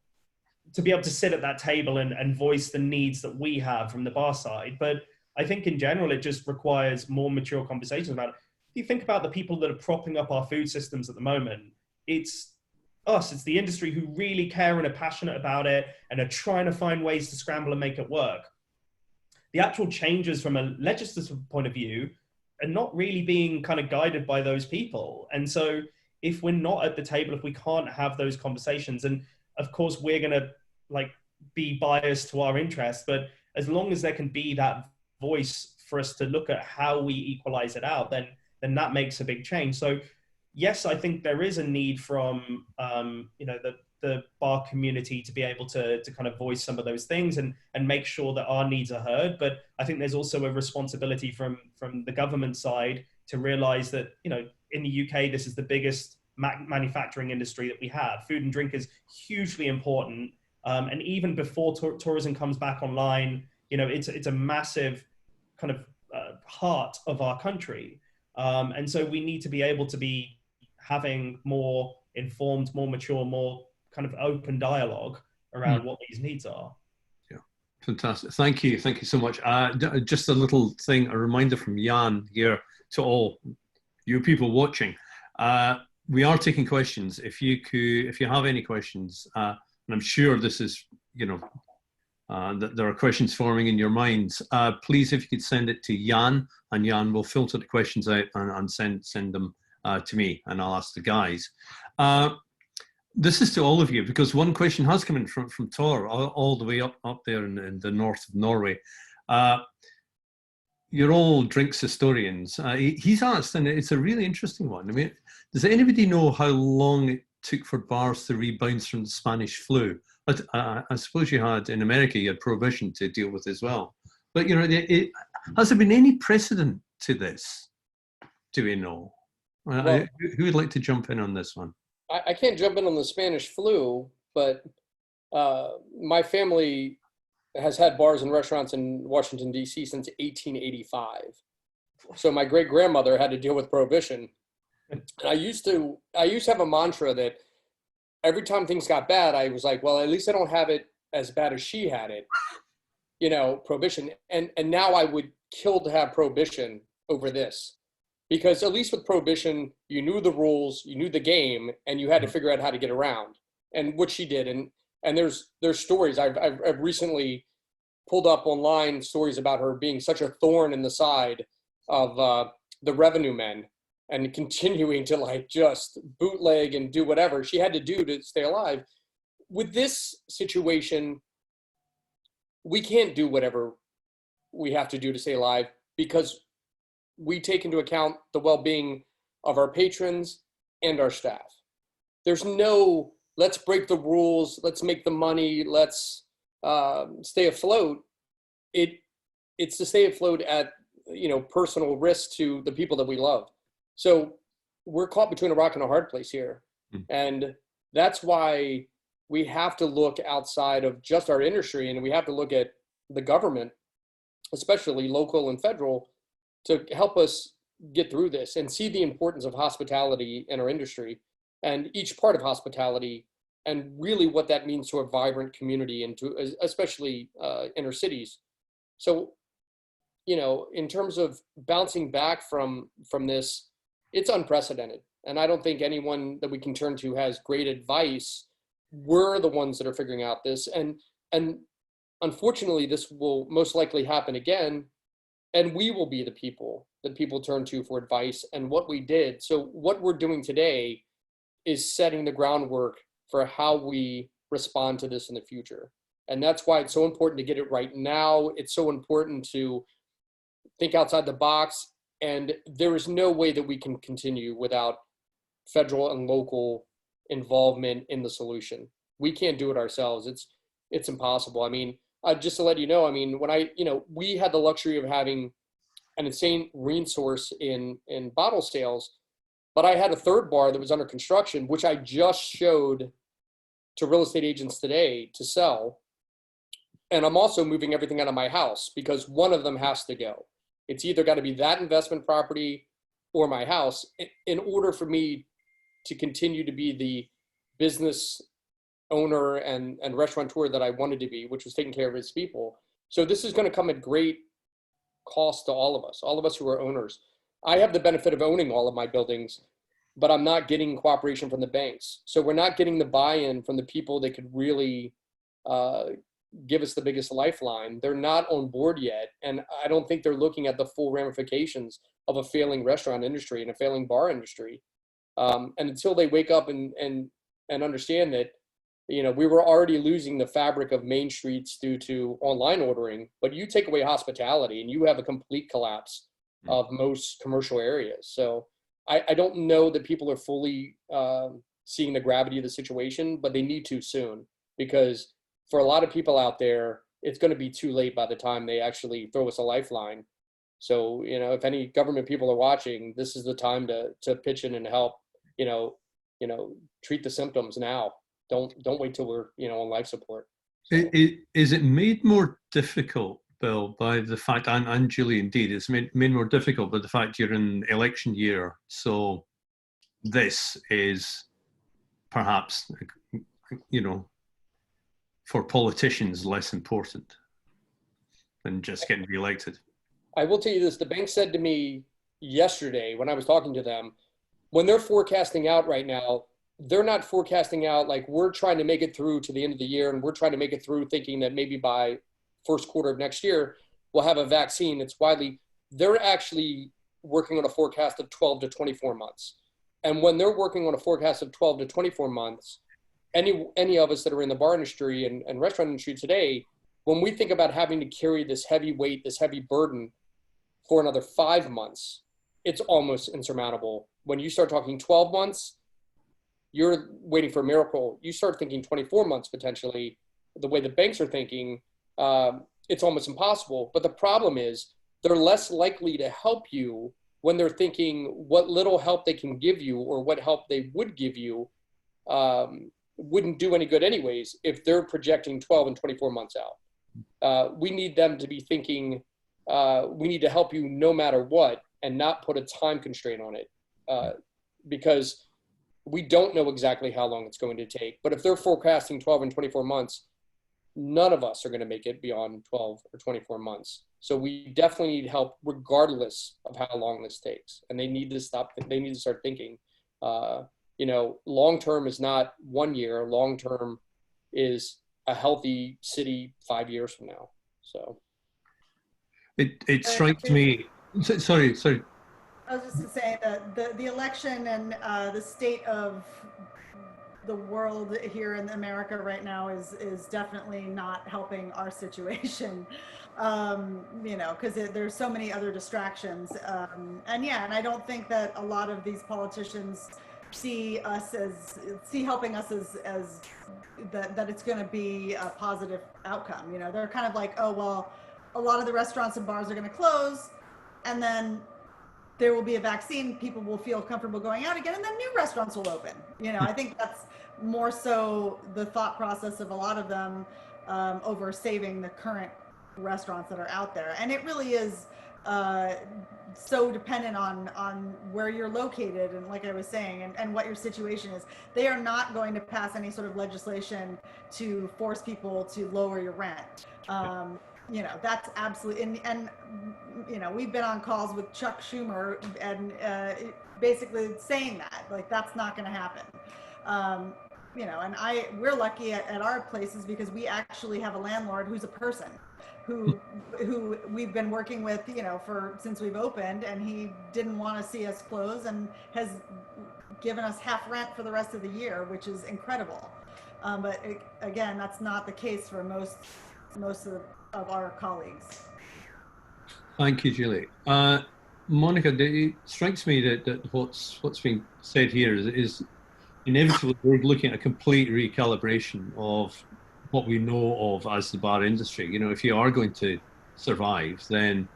be able to sit at that table and voice the needs that we have from the bar side. But I think in general, it just requires more mature conversations about it. If you think about the people that are propping up our food systems at the moment, it's us, it's the industry who really care and are passionate about it and are trying to find ways to scramble and make it work. The actual changes from a legislative point of view are not really being kind of guided by those people. And so if we're not at the table, if we can't have those conversations, and of course we're going to like be biased to our interests, but as long as there can be that voice for us to look at how we equalize it out, then that makes a big change. So yes, I think there is a need from, you know, the bar community to be able to kind of voice some of those things and make sure that our needs are heard. But I think there's also a responsibility from the government side to realize that, you know, in the UK, this is the biggest manufacturing industry that we have. Food and drink is hugely important. And even before tourism comes back online, you know, it's a massive kind of heart of our country. And so we need to be able to be having more informed, more mature, more kind of open dialogue around what these needs are. Yeah, fantastic. Thank you so much. Just a little thing, a reminder from Jan here to all you people watching. We are taking questions. If you have any questions, and I'm sure this is, you know, that there are questions forming in your minds, please, if you could send it to Jan, and Jan will filter the questions out and send them to me, and I'll ask the guys. this is to all of you, because one question has come in from Tor, all the way up there in the north of Norway. You're all drinks historians. He's asked, and it's a really interesting one. I mean, does anybody know how long it took for bars to rebound from the Spanish flu? I suppose you had, in America, you had prohibition to deal with as well. But, you know, has there been any precedent to this? Do we know? Well, who would like to jump in on this one? I can't jump in on the Spanish flu, but my family has had bars and restaurants in Washington, D.C. since 1885. So my great grandmother had to deal with prohibition. And I used to have a mantra that every time things got bad, I was like, well, at least I don't have it as bad as she had it, you know, prohibition. And now I would kill to have prohibition over this, because at least with prohibition, you knew the rules, you knew the game, and you had to figure out how to get around, and what she did. And there's stories I've recently pulled up online, stories about her being such a thorn in the side of the revenue men, and continuing to like just bootleg and do whatever she had to do to stay alive. With this situation, we can't do whatever we have to do to stay alive, because we take into account the well-being of our patrons and our staff. There's no, let's break the rules, let's make the money, let's stay afloat. It's to stay afloat at, you know, personal risk to the people that we love. So we're caught between a rock and a hard place here. And that's why we have to look outside of just our industry, and we have to look at the government, especially local and federal, to help us get through this and see the importance of hospitality in our industry and each part of hospitality, and really what that means to a vibrant community and to especially inner cities. So, you know, in terms of bouncing back from this, it's unprecedented. And I don't think anyone that we can turn to has great advice. We're the ones that are figuring out this. And unfortunately, this will most likely happen again. And we will be the people that people turn to for advice and what we did. So what we're doing today is setting the groundwork for how we respond to this in the future. And that's why it's so important to get it right now. It's so important to think outside the box. And there is no way that we can continue without federal and local involvement in the solution. We can't do it ourselves. It's impossible. I mean, just to let you know, I mean, when we had the luxury of having an insane resource in bottle sales, but I had a third bar that was under construction, which I just showed to real estate agents today to sell. And I'm also moving everything out of my house because one of them has to go. It's either got to be that investment property or my house in order for me to continue to be the business owner and restaurateur that I wanted to be, which was taking care of his people. So this is going to come at great cost to all of us who are owners. I have the benefit of owning all of my buildings, but I'm not getting cooperation from the banks. So we're not getting the buy-in from the people that could really give us the biggest lifeline. They're not on board yet. And I don't think they're looking at the full ramifications of a failing restaurant industry and a failing bar industry. And until they wake up and understand that, you know, we were already losing the fabric of main streets due to online ordering, but you take away hospitality and you have a complete collapse of most commercial areas. So I don't know that people are fully seeing the gravity of the situation, but they need to soon, because for a lot of people out there, it's going to be too late by the time they actually throw us a lifeline. So, you know, if any government people are watching, this is the time to pitch in and help, you know, treat the symptoms now. Don't wait till we're, you know, on life support. So. Is it made more difficult, Bill, by the fact, and Julie, indeed, it's made more difficult by the fact you're in election year. So this is perhaps, you know, for politicians, less important than just getting reelected. I will tell you this, the bank said to me yesterday when I was talking to them, when they're forecasting out right now, they're not forecasting out like we're trying to make it through to the end of the year and we're trying to make it through thinking that maybe by first quarter of next year, we'll have a vaccine. It's widely, they're actually working on a forecast of 12 to 24 months. And when they're working on a forecast of 12 to 24 months, any of us that are in the bar industry and restaurant industry today, when we think about having to carry this heavy weight, this heavy burden for another 5 months, it's almost insurmountable. When you start talking 12 months, you're waiting for a miracle. You start thinking 24 months potentially, the way the banks are thinking, it's almost impossible. But the problem is they're less likely to help you when they're thinking what little help they can give you or what help they would give you wouldn't do any good anyways if they're projecting 12 and 24 months out. We need them to be thinking, we need to help you no matter what and not put a time constraint on it because we don't know exactly how long it's going to take. But if they're forecasting 12 and 24 months, none of us are going to make it beyond 12 or 24 months. So we definitely need help regardless of how long this takes. And they need to start thinking, you know, long-term is not 1 year. Long-term is a healthy city 5 years from now. So. It strikes me, sorry. I was just going to say that the election and the state of the world here in America right now is definitely not helping our situation, you know, because there's so many other distractions. And I don't think that a lot of these politicians see helping us as that it's going to be a positive outcome. You know, they're kind of like, oh, well, a lot of the restaurants and bars are going to close and then there will be a vaccine, people will feel comfortable going out again, and then new restaurants will open. You know, I think that's more so the thought process of a lot of them over saving the current restaurants that are out there. And it really is so dependent on where you're located and, like I was saying, and what your situation is. They are not going to pass any sort of legislation to force people to lower your rent. You know, that's absolutely, and you know, we've been on calls with Chuck Schumer and basically saying that, like, that's not going to happen. You know, and we're lucky at our places because we actually have a landlord who's a person who we've been working with, you know, since we've opened, and he didn't want to see us close and has given us half rent for the rest of the year, which is incredible. But again, that's not the case for most of our colleagues. Thank you, Julie. Monica, it strikes me that what's being said here is inevitably we're looking at a complete recalibration of what we know of as the bar industry. You know, if you are going to survive, then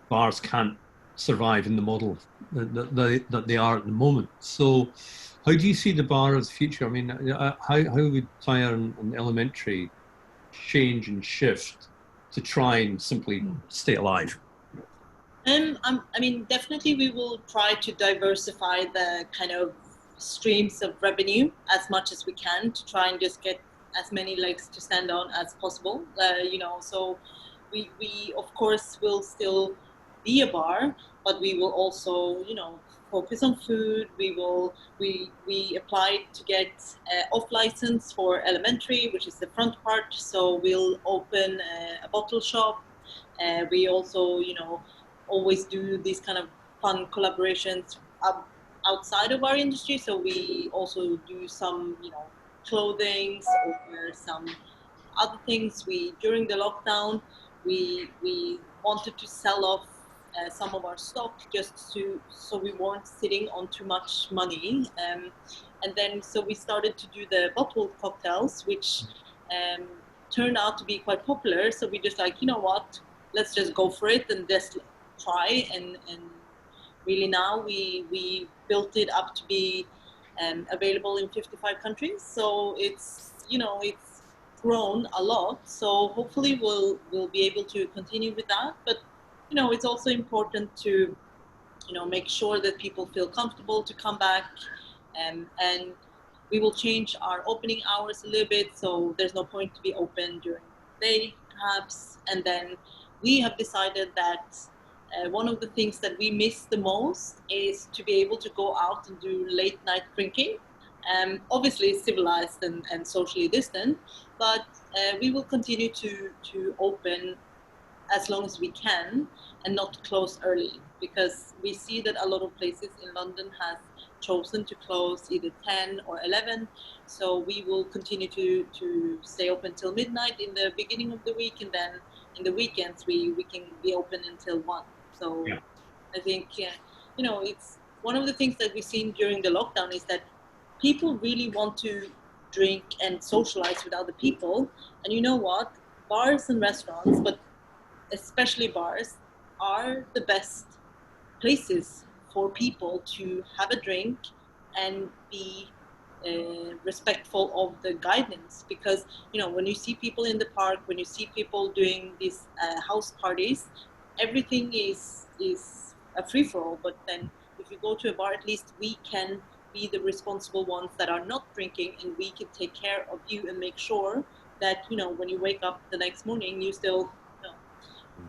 bars can't survive in the model that they are at the moment. So how do you see the bar of the future? I mean, how would Tyre and Elementary change and shift to try and simply stay alive? I mean, definitely we will try to diversify the kind of streams of revenue as much as we can to try and just get as many legs to stand on as possible. You know, so we of course will still be a bar, but we will also, you know, focus on food. We applied to get off license for Elementary, which is the front part. So we'll open a bottle shop. We also, you know, always do these kind of fun collaborations outside of our industry. So we also do some, you know, clothing or some other things. During the lockdown, we wanted to sell off some of our stock just so we weren't sitting on too much money. And then so we started to do the bottled cocktails, which turned out to be quite popular. So we just like, you know what, let's just go for it and just try. And really now we built it up to be available in 55 countries. So it's, you know, it's grown a lot. So hopefully we'll be able to continue with that. But, you know, it's also important to, you know, make sure that people feel comfortable to come back. And we will change our opening hours a little bit. So there's no point to be open during the day, perhaps. And then we have decided that one of the things that we miss the most is to be able to go out and do late night drinking. Obviously civilized and socially distant, but we will continue to open as long as we can and not close early, because we see that a lot of places in London has chosen to close either 10 or 11. So we will continue to stay open till midnight in the beginning of the week, and then in the weekends we can be open until 1. So Yeah. I think, it's one of the things that we've seen during the lockdown is that people really want to drink and socialize with other people. And you know what? Bars and restaurants, but especially bars, are the best places for people to have a drink and be respectful of the guidance. Because when you see people in the park, when you see people doing these house parties, everything is a free-for-all. But then if you go to a bar, at least we can be the responsible ones that are not drinking, and we can take care of you and make sure that when you wake up the next morning, you still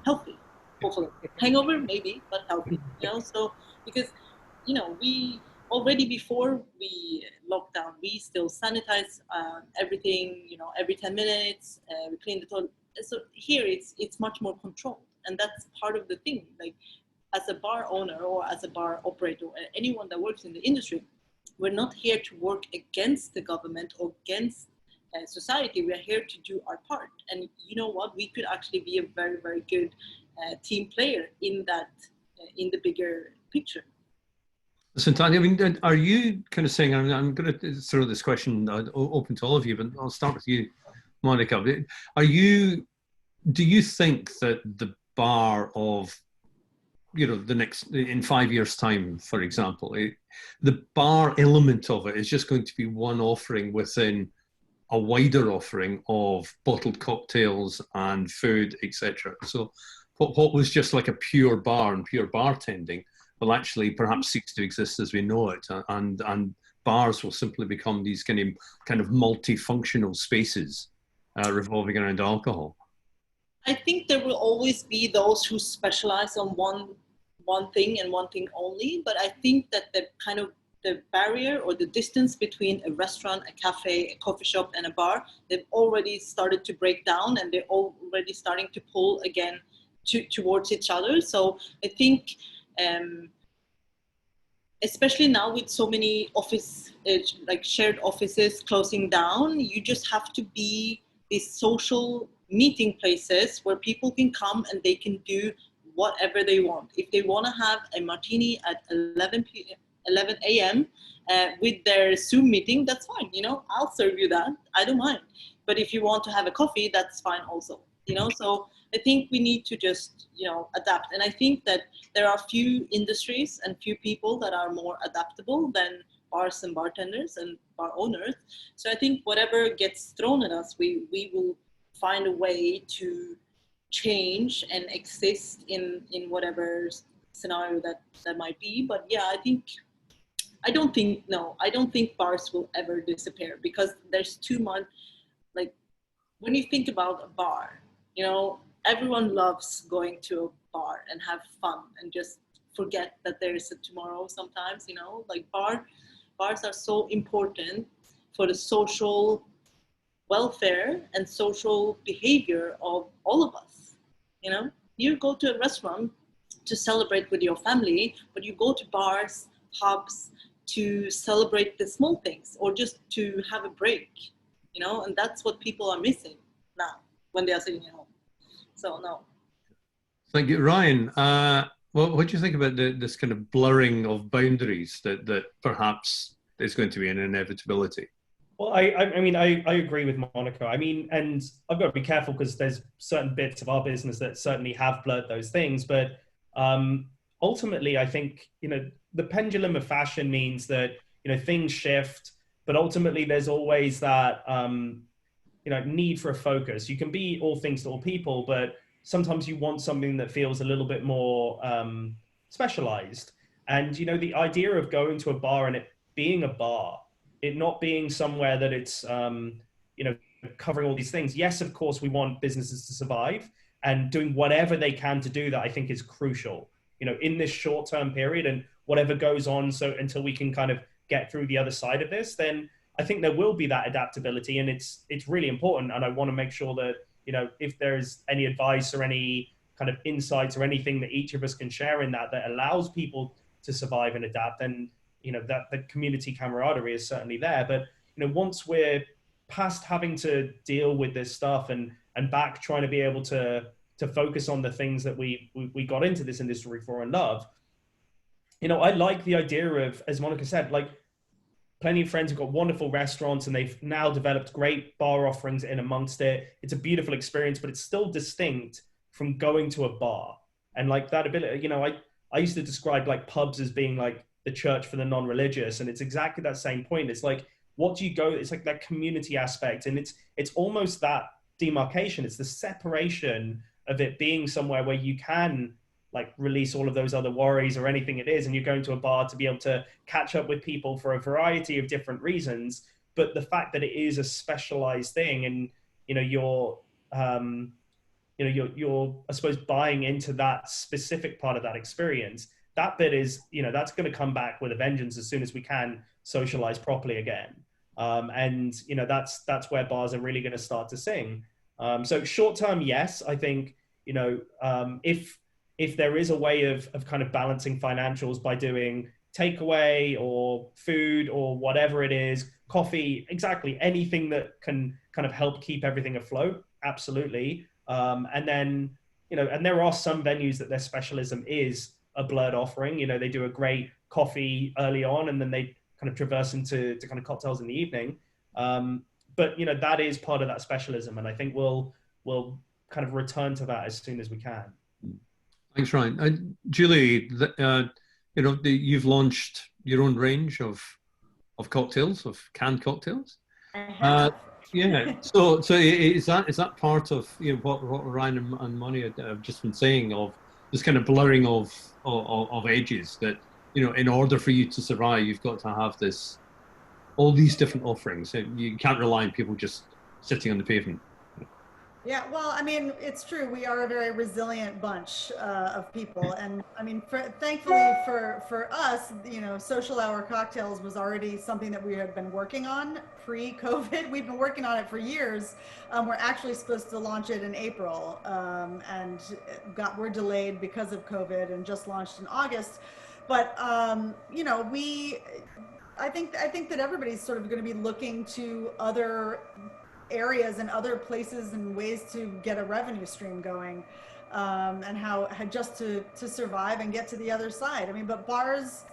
healthy, hopefully. Hangover maybe, but healthy. So because we already, before we locked down, we still sanitize everything. Every 10 minutes, we clean the toilet. So here it's much more controlled, and that's part of the thing. Like, as a bar owner or as a bar operator, or anyone that works in the industry, we're not here to work against the government or against society. We are here to do our part. And you know what? We could actually be a very, very good team player in that, in the bigger picture. Listen, Tanya, I mean, are you kind of saying, I'm going to throw this question open to all of you, but I'll start with you, Monica. Do you think that the bar of, in 5 years' time, for example, the bar element of it is just going to be one offering within a wider offering of bottled cocktails and food, etc.? So what was just like a pure bar and pure bartending will actually perhaps cease to exist as we know it, and bars will simply become these kind of multifunctional spaces revolving around alcohol. I think there will always be those who specialize on one thing and one thing only, but I think that the barrier or the distance between a restaurant, a cafe, a coffee shop, and a bar, they've already started to break down, and they're already starting to pull again towards each other. So I think, especially now with so many like shared offices closing down, you just have to be these social meeting places where people can come and they can do whatever they want. If they want to have a martini at 11 a.m. With their Zoom meeting, that's fine. I'll serve you that. I don't mind. But if you want to have a coffee, that's fine also. So I think we need to just, adapt. And I think that there are few industries and few people that are more adaptable than bars and bartenders and bar owners. So I think whatever gets thrown at us, we will find a way to change and exist in whatever scenario that might be. But yeah, I don't think bars will ever disappear, because there's too much. Like, when you think about a bar, everyone loves going to a bar and have fun and just forget that there is a tomorrow sometimes. Like, bars are so important for the social welfare and social behavior of all of us. You go to a restaurant to celebrate with your family, but you go to bars, pubs, to celebrate the small things, or just to have a break, and that's what people are missing now when they are sitting at home. So no. Thank you, Ryan. What do you think about this kind of blurring of boundaries that perhaps is going to be an inevitability? Well, I mean, I agree with Monica. I mean, and I've got to be careful because there's certain bits of our business that certainly have blurred those things. But ultimately, I think, the pendulum of fashion means that, things shift, but ultimately there's always that, need for a focus. You can be all things to all people, but sometimes you want something that feels a little bit more specialized. And, the idea of going to a bar and it being a bar, it not being somewhere that it's, covering all these things. Yes, of course, we want businesses to survive, and doing whatever they can to do that, I think, is crucial, in this short-term period, and whatever goes on. So until we can kind of get through the other side of this, then I think there will be that adaptability, and it's really important. And I want to make sure that, if there's any advice or any kind of insights or anything that each of us can share in that allows people to survive and adapt, then you know, that the community camaraderie is certainly there. But, you know, once we're past having to deal with this stuff and back trying to be able to focus on the things that we got into this industry for and love, you know, I like the idea of, as Monica said, like, plenty of friends have got wonderful restaurants and they've now developed great bar offerings in amongst it. It's a beautiful experience, but it's still distinct from going to a bar. And like that ability, you know, I used to describe like pubs as being like the church for the non-religious. And it's exactly that same point. It's like, what do you go, it's like that community aspect. And it's almost that demarcation. It's the separation of it being somewhere where you can like release all of those other worries or anything it is, and you're going to a bar to be able to catch up with people for a variety of different reasons. But the fact that it is a specialized thing, and you know, you're I suppose buying into that specific part of that experience, that bit is, you know, that's going to come back with a vengeance as soon as we can socialize properly again. And you know, that's where bars are really going to start to sing. So short term, yes, I think, you know, if there is a way of kind of balancing financials by doing takeaway or food or whatever it is, coffee, exactly, anything that can kind of help keep everything afloat, absolutely. And then, you know, and there are some venues that their specialism is a blurred offering. You know, they do a great coffee early on and then they kind of traverse into kind of cocktails in the evening. But, you know, that is part of that specialism. And I think we'll kind of return to that as soon as we can. Thanks, Ryan. Julie, you know, you've launched your own range of cocktails, of canned cocktails. I have. Yeah. So is that part of, you know, what Ryan and Moni have just been saying, of this kind of blurring of edges, that, you know, in order for you to survive, you've got to have all these different offerings. You can't rely on people just sitting on the pavement. Yeah, well, I mean, it's true. We are a very resilient bunch of people. And I mean, thankfully for us, you know, social hour cocktails was already something that we had been working on pre-COVID. We've been working on it for years. We're actually supposed to launch it in April, and we're delayed because of COVID and just launched in August. But, you know, I think that everybody's sort of going to be looking to other areas and other places and ways to get a revenue stream going, and how just to survive and get to the other side. I mean, but bars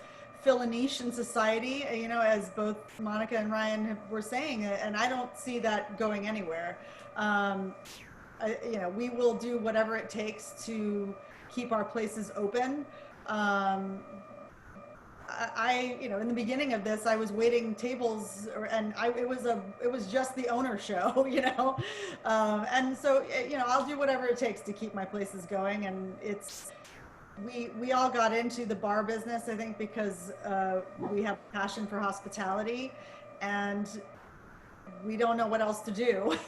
fill a niche in society, you know, as both Monica and Ryan were saying, and I don't see that going anywhere. You know, we will do whatever it takes to keep our places open. You know, in the beginning of this, I was waiting tables, and it was just the owner show, you know, and so, you know, I'll do whatever it takes to keep my places going. And we all got into the bar business, I think, because we have passion for hospitality, and we don't know what else to do.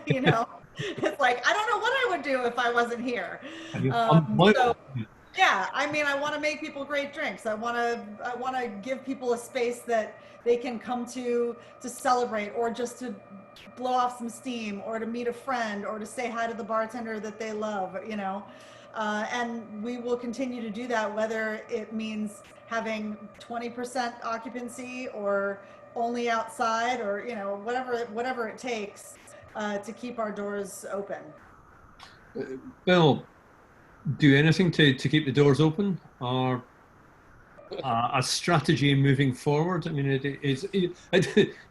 You know, it's like, I don't know what I would do if I wasn't here. So, yeah, I mean, I want to make people great drinks. I want to give people a space that they can come to celebrate, or just to blow off some steam, or to meet a friend, or to say hi to the bartender that they love, you know. And we will continue to do that, whether it means having 20% occupancy or only outside, or, you know, whatever it takes to keep our doors open. Bill, do anything to keep the doors open, or a strategy moving forward? I mean,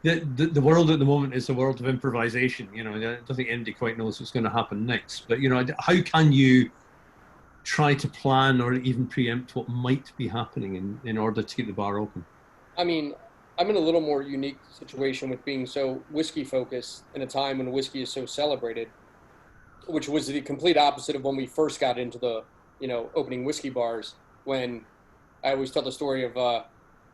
the world at the moment is a world of improvisation. You know, I don't think anybody quite knows what's going to happen next. But, you know, how can you try to plan or even preempt what might be happening in order to keep the bar open? I mean, I'm in a little more unique situation with being so whiskey focused in a time when whiskey is so celebrated, which was the complete opposite of when we first got into the, you know, opening whiskey bars. When I always tell the story of,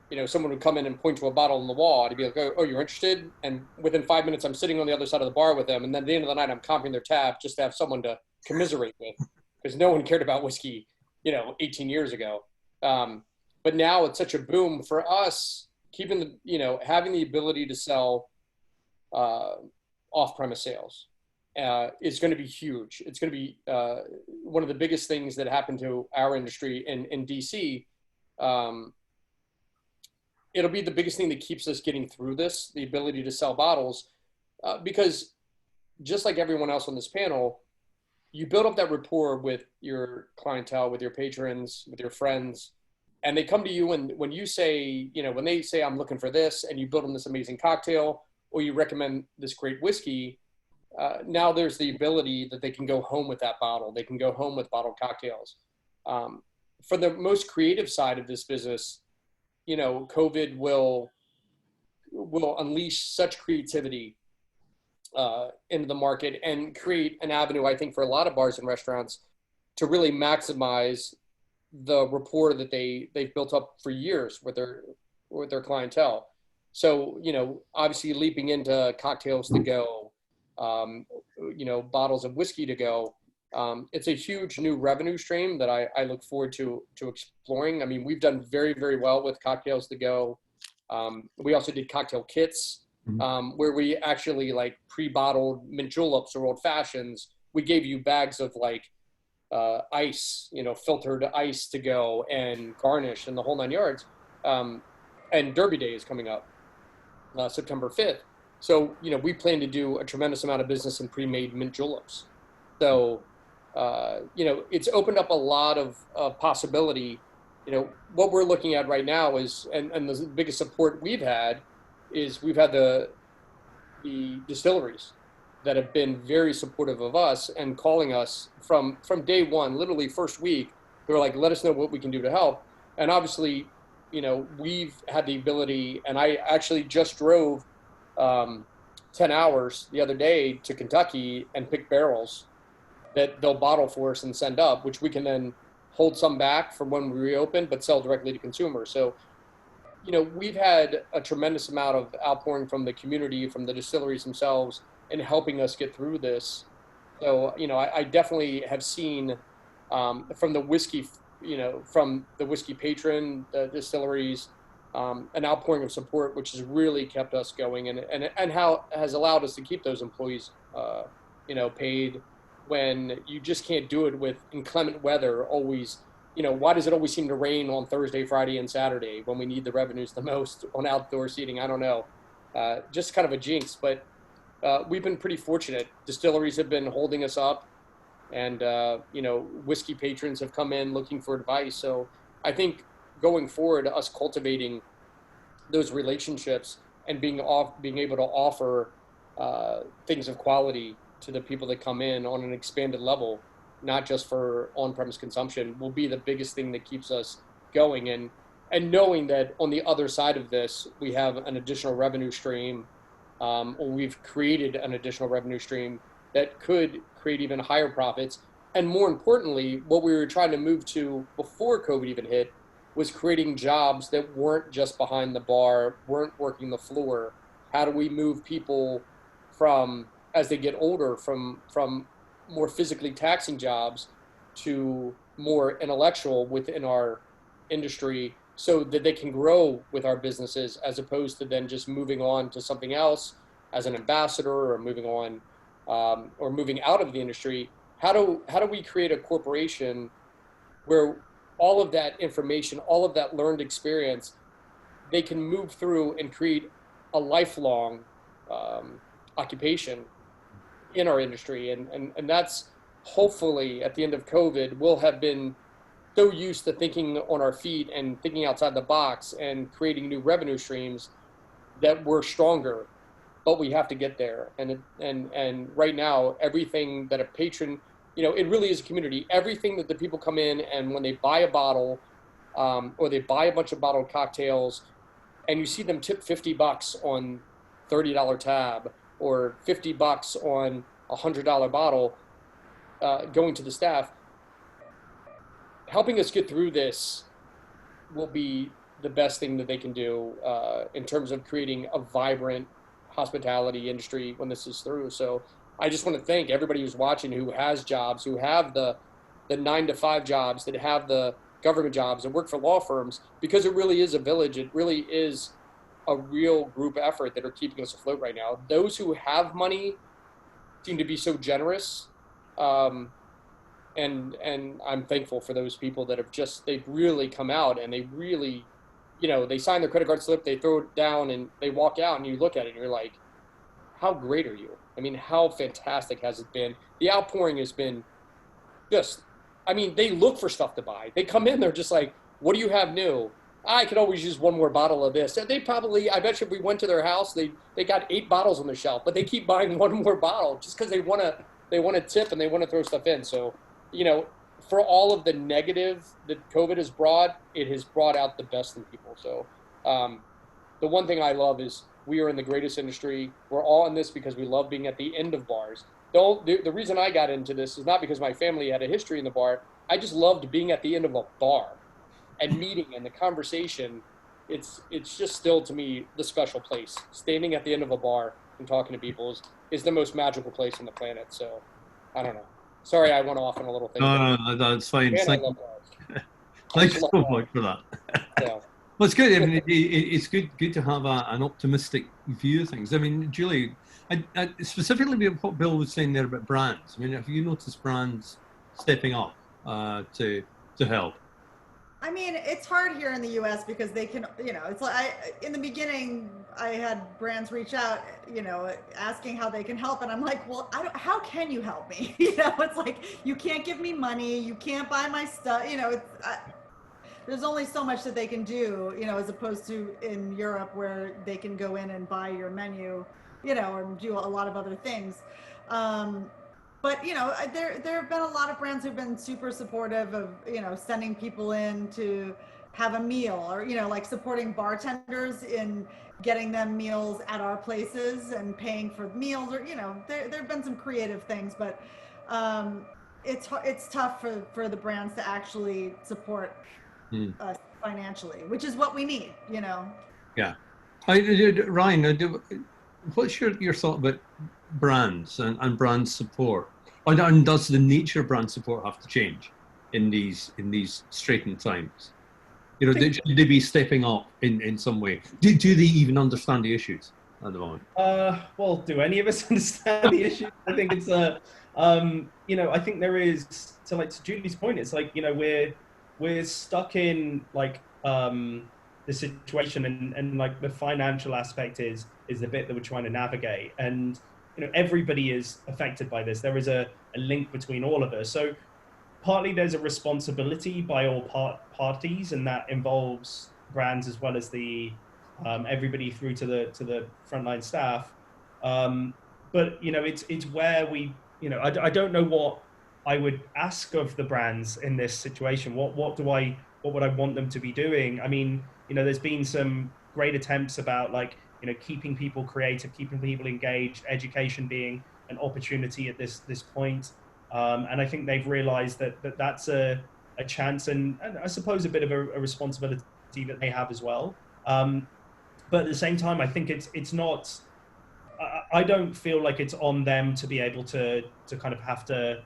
you know, someone would come in and point to a bottle on the wall, and he'd be like, oh, you're interested? And within 5 minutes, I'm sitting on the other side of the bar with them. And then at the end of the night, I'm comping their tab just to have someone to commiserate with, because no one cared about whiskey, you know, 18 years ago. But now it's such a boom for us, keeping the, you know, having the ability to sell off-premise sales. Is going to be huge. It's going to be one of the biggest things that happened to our industry in DC. it'll be the biggest thing that keeps us getting through this, the ability to sell bottles, because just like everyone else on this panel, you build up that rapport with your clientele, with your patrons, with your friends, and they come to you, and when you say, when they say, I'm looking for this, and you build them this amazing cocktail, or you recommend this great whiskey, now there's the ability that they can go home with that bottle. They can go home with bottled cocktails. For the most creative side of this business, COVID will unleash such creativity into the market and create an avenue, I think, for a lot of bars and restaurants to really maximize the rapport that they've built up for years with their clientele. So, obviously leaping into cocktails to go, bottles of whiskey to go, it's a huge new revenue stream that I look forward to exploring. I mean, we've done very, very well with cocktails to go. We also did cocktail kits, where we actually like pre-bottled mint juleps or old fashions. We gave you bags of like ice, filtered ice to go and garnish and the whole 9 yards. And Derby Day is coming up, September 5th. So, we plan to do a tremendous amount of business in pre-made mint juleps. So, it's opened up a lot of possibility. What we're looking at right now is, and the biggest support we've had is we've had the distilleries that have been very supportive of us and calling us from day one, literally first week. They were like, let us know what we can do to help. And obviously, we've had the ability, and I actually just drove 10 hours the other day to Kentucky and pick barrels that they'll bottle for us and send up, which we can then hold some back from when we reopen, but sell directly to consumers. So, we've had a tremendous amount of outpouring from the community, from the distilleries themselves, in helping us get through this. So, I definitely have seen from the whiskey, from the whiskey patron, the distilleries, an outpouring of support, which has really kept us going and how has allowed us to keep those employees, paid when you just can't do it with inclement weather always. Why does it always seem to rain on Thursday, Friday, and Saturday when we need the revenues the most on outdoor seating? I don't know. Just kind of a jinx, but we've been pretty fortunate. Distilleries have been holding us up, and, whiskey patrons have come in looking for advice. So I think going forward, us cultivating those relationships and being able to offer things of quality to the people that come in on an expanded level, not just for on-premise consumption, will be the biggest thing that keeps us going. And knowing that on the other side of this, we have an additional revenue stream, or we've created an additional revenue stream that could create even higher profits. And more importantly, what we were trying to move to before COVID even hit was creating jobs that weren't just behind the bar, weren't working the floor. How do we move people from, as they get older, from more physically taxing jobs to more intellectual within our industry, so that they can grow with our businesses, as opposed to then just moving on to something else as an ambassador, or moving on, or moving out of the industry. How do we create a corporation where all of that information, all of that learned experience, they can move through and create a lifelong occupation in our industry? And that's hopefully at the end of COVID, we'll have been so used to thinking on our feet and thinking outside the box and creating new revenue streams that we're stronger, but we have to get there. And right now, everything that a patron, it really is a community. Everything that the people come in, and when they buy a bottle, or they buy a bunch of bottled cocktails, and you see them tip $50 on $30 tab, or $50 on a $100 bottle, going to the staff, helping us get through this will be the best thing that they can do in terms of creating a vibrant hospitality industry when this is through. So I just want to thank everybody who's watching, who has jobs, who have the 9-to-5 jobs, that have the government jobs, that work for law firms, because it really is a village. It really is a real group effort that are keeping us afloat right now. Those who have money seem to be so generous. And I'm thankful for those people that have they've really come out, and they really you know, they sign their credit card slip, they throw it down, and they walk out, and you look at it, and you're like, how great are you? I mean, how fantastic has it been? The outpouring has been just, I mean, they look for stuff to buy. They come in, they're just like, what do you have new? I could always use one more bottle of this. And they probably, I bet you if we went to their house, they got 8 bottles on the shelf, but they keep buying one more bottle just because they want to tip and they want to throw stuff in. So, you know, for all of the negative that COVID has brought, it has brought out the best in people. So the one thing I love is we are in the greatest industry. We're all in this because we love being at the end of bars. The reason I got into this is not because my family had a history in the bar. I just loved being at the end of a bar and meeting and the conversation. It's just still, to me, the special place. Standing at the end of a bar and talking to people is the most magical place on the planet. So I don't know. Sorry, I went off on a little thing. No, that's fine. Man, Thank you so much for that. Yeah. Well, it's good. I mean, it's good to have an optimistic view of things. I mean, Julie, I specifically what Bill was saying there about brands. I mean, have you noticed brands stepping up to help? I mean, it's hard here in the U.S. because they can, you know, it's like in the beginning, I had brands reach out, you know, asking how they can help. And I'm like, well, how can you help me? You know, it's like, you can't give me money. You can't buy my stuff. You know, there's only so much that they can do, you know, as opposed to in Europe where they can go in and buy your menu, you know, or do a lot of other things. But, you know, there have been a lot of brands who've been super supportive of, you know, sending people in to have a meal, or, you know, like supporting bartenders in getting them meals at our places and paying for meals, or, you know, there have been some creative things, but it's tough for the brands to actually support us financially, which is what we need, you know. Yeah. Ryan, what's your thought about brands and brand support? And does the nature of brand support have to change in these straitened times? You know, should they be stepping up in some way? Do they even understand the issues at the moment? Well, do any of us understand the issues? I think it's you know, I think there is, to Julie's point, it's like, you know, we're stuck in like the situation, and like the financial aspect is the bit that we're trying to navigate, and you know, everybody is affected by this. There is a link between all of us. So partly there's a responsibility by all parties, and that involves brands as well as the everybody through to the frontline staff. But you know, it's where we, you know, I don't know what I would ask of the brands in this situation. What would I want them to be doing? I mean, you know, there's been some great attempts about, like, you know, keeping people creative, keeping people engaged, education being an opportunity at this point. And I think they've realized that's a chance, and I suppose a bit of a responsibility that they have as well. But at the same time, I think it's not, I don't feel like it's on them to be able to kind of have to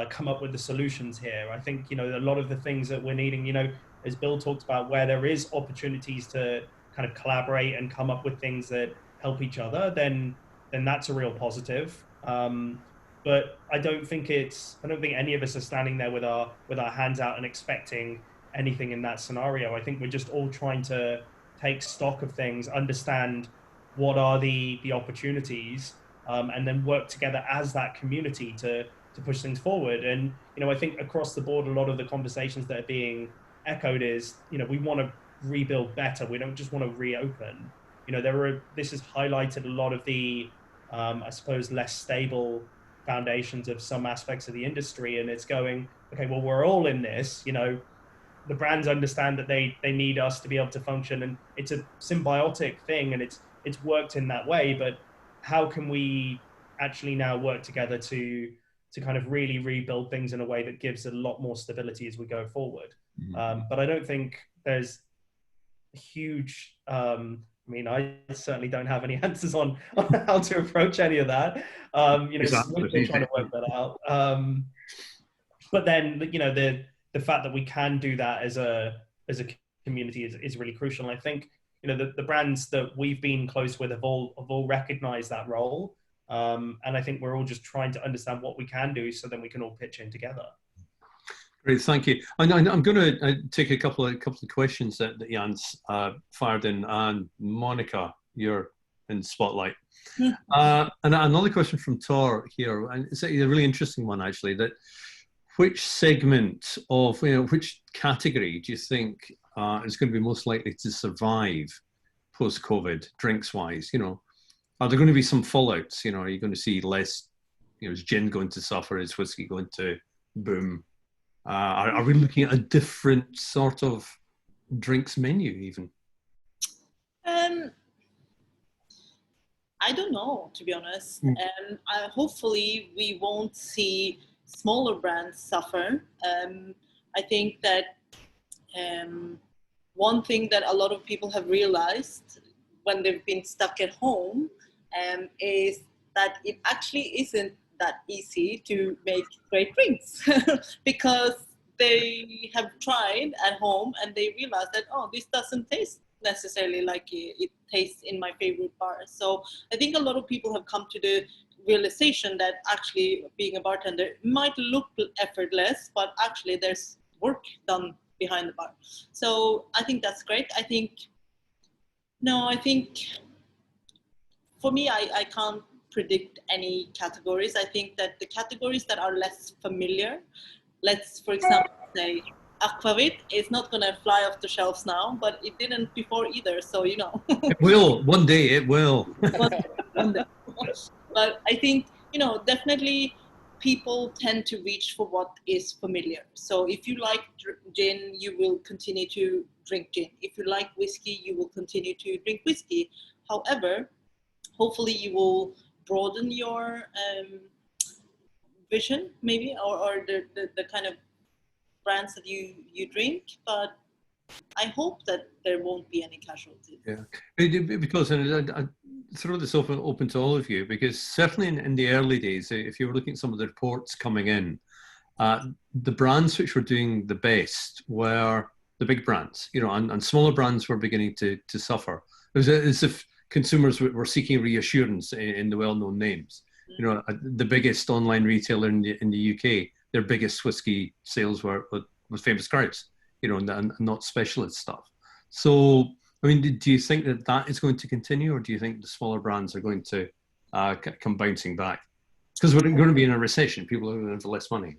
come up with the solutions here. I think, you know, a lot of the things that we're needing, you know, as Bill talked about, where there is opportunities to kind of collaborate and come up with things that help each other, then that's a real positive. But I don't think any of us are standing there with our hands out and expecting anything in that scenario. I think we're just all trying to take stock of things, understand what are the opportunities, and then work together as that community to push things forward. And, you know, I think across the board, a lot of the conversations that are being echoed is, you know, we want to rebuild better. We don't just want to reopen. You know, this has highlighted a lot of the, I suppose, less stable foundations of some aspects of the industry. And it's going, okay, well, we're all in this, you know, the brands understand that they need us to be able to function, and it's a symbiotic thing, and it's worked in that way. But how can we actually now work together to kind of really rebuild things in a way that gives a lot more stability as we go forward? But I don't think there's huge, I mean, I certainly don't have any answers on how to approach any of that. You know, we're still trying to work that out. But then, you know, the fact that we can do that as a community is really crucial. And I think, you know, the brands that we've been close with have all recognized that role. And I think we're all just trying to understand what we can do, so then we can all pitch in together. Great, thank you. I'm going to take a couple of questions that Jan's fired in, and Monica, you're in the spotlight. And another question from Tor here, and it's a really interesting one actually. That which segment of which category do you think is going to be most likely to survive post-COVID, drinks-wise? Are there going to be some fallouts? Are you going to see less? Is gin going to suffer? Is whiskey going to boom? Are we looking at a different sort of drinks menu even? I don't know, to be honest. Hopefully we won't see smaller brands suffer. I think that one thing that a lot of people have realized when they've been stuck at home is that it actually isn't that easy to make great drinks because they have tried at home and they realize that, oh, this doesn't taste necessarily like it tastes in my favorite bar. So I think a lot of people have come to the realization that actually being a bartender might look effortless, but actually there's work done behind the bar. So I think that's great. I think for me, I can't predict any categories. I think that the categories that are less familiar, let's for example say aquavit, is not going to fly off the shelves now, but it didn't before either. So it will one day. It will. One day. But I think definitely people tend to reach for what is familiar. So if you like gin, you will continue to drink gin. If you like whiskey, you will continue to drink whiskey. However, hopefully you will broaden your vision, maybe, or the kind of brands that you drink. But I hope that there won't be any casualties. Yeah, because I throw this open to all of you, because certainly in the early days, if you were looking at some of the reports coming in, the brands which were doing the best were the big brands, and smaller brands were beginning to suffer. It was as if consumers were seeking reassurance in the well-known names. The biggest online retailer in the UK, their biggest whiskey sales was Famous Crowds, and not specialist stuff. So, I mean, do you think that is going to continue, or do you think the smaller brands are going to come bouncing back? Because we're going to be in a recession. People are going to have less money.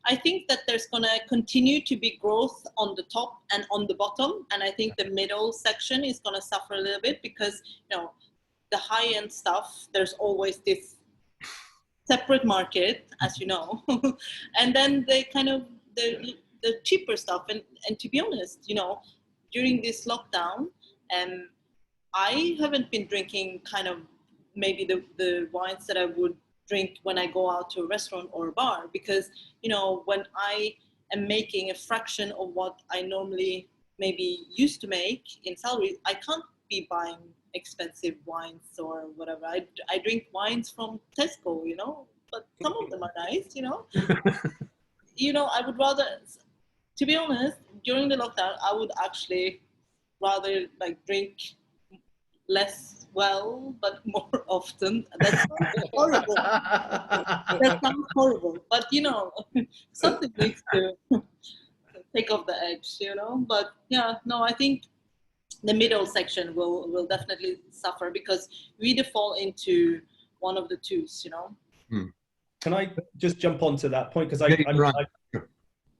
I think that there's going to continue to be growth on the top and on the bottom. And I think the middle section is going to suffer a little bit because, the high-end stuff, there's always this separate market, as you know. And then they kind of, the cheaper stuff. And to be honest, during this lockdown, I haven't been drinking kind of maybe the wines that I would drink when I go out to a restaurant or a bar, because when I am making a fraction of what I normally maybe used to make in salary, I can't be buying expensive wines or whatever. I drink wines from Tesco, but some of them are nice, I would rather, to be honest, during the lockdown, I would actually rather drink less well, but more often. That sounds horrible. That sounds horrible. But something needs to take off the edge, But I think the middle section will definitely suffer because we either fall into one of the twos, Can I just jump onto that point? Because I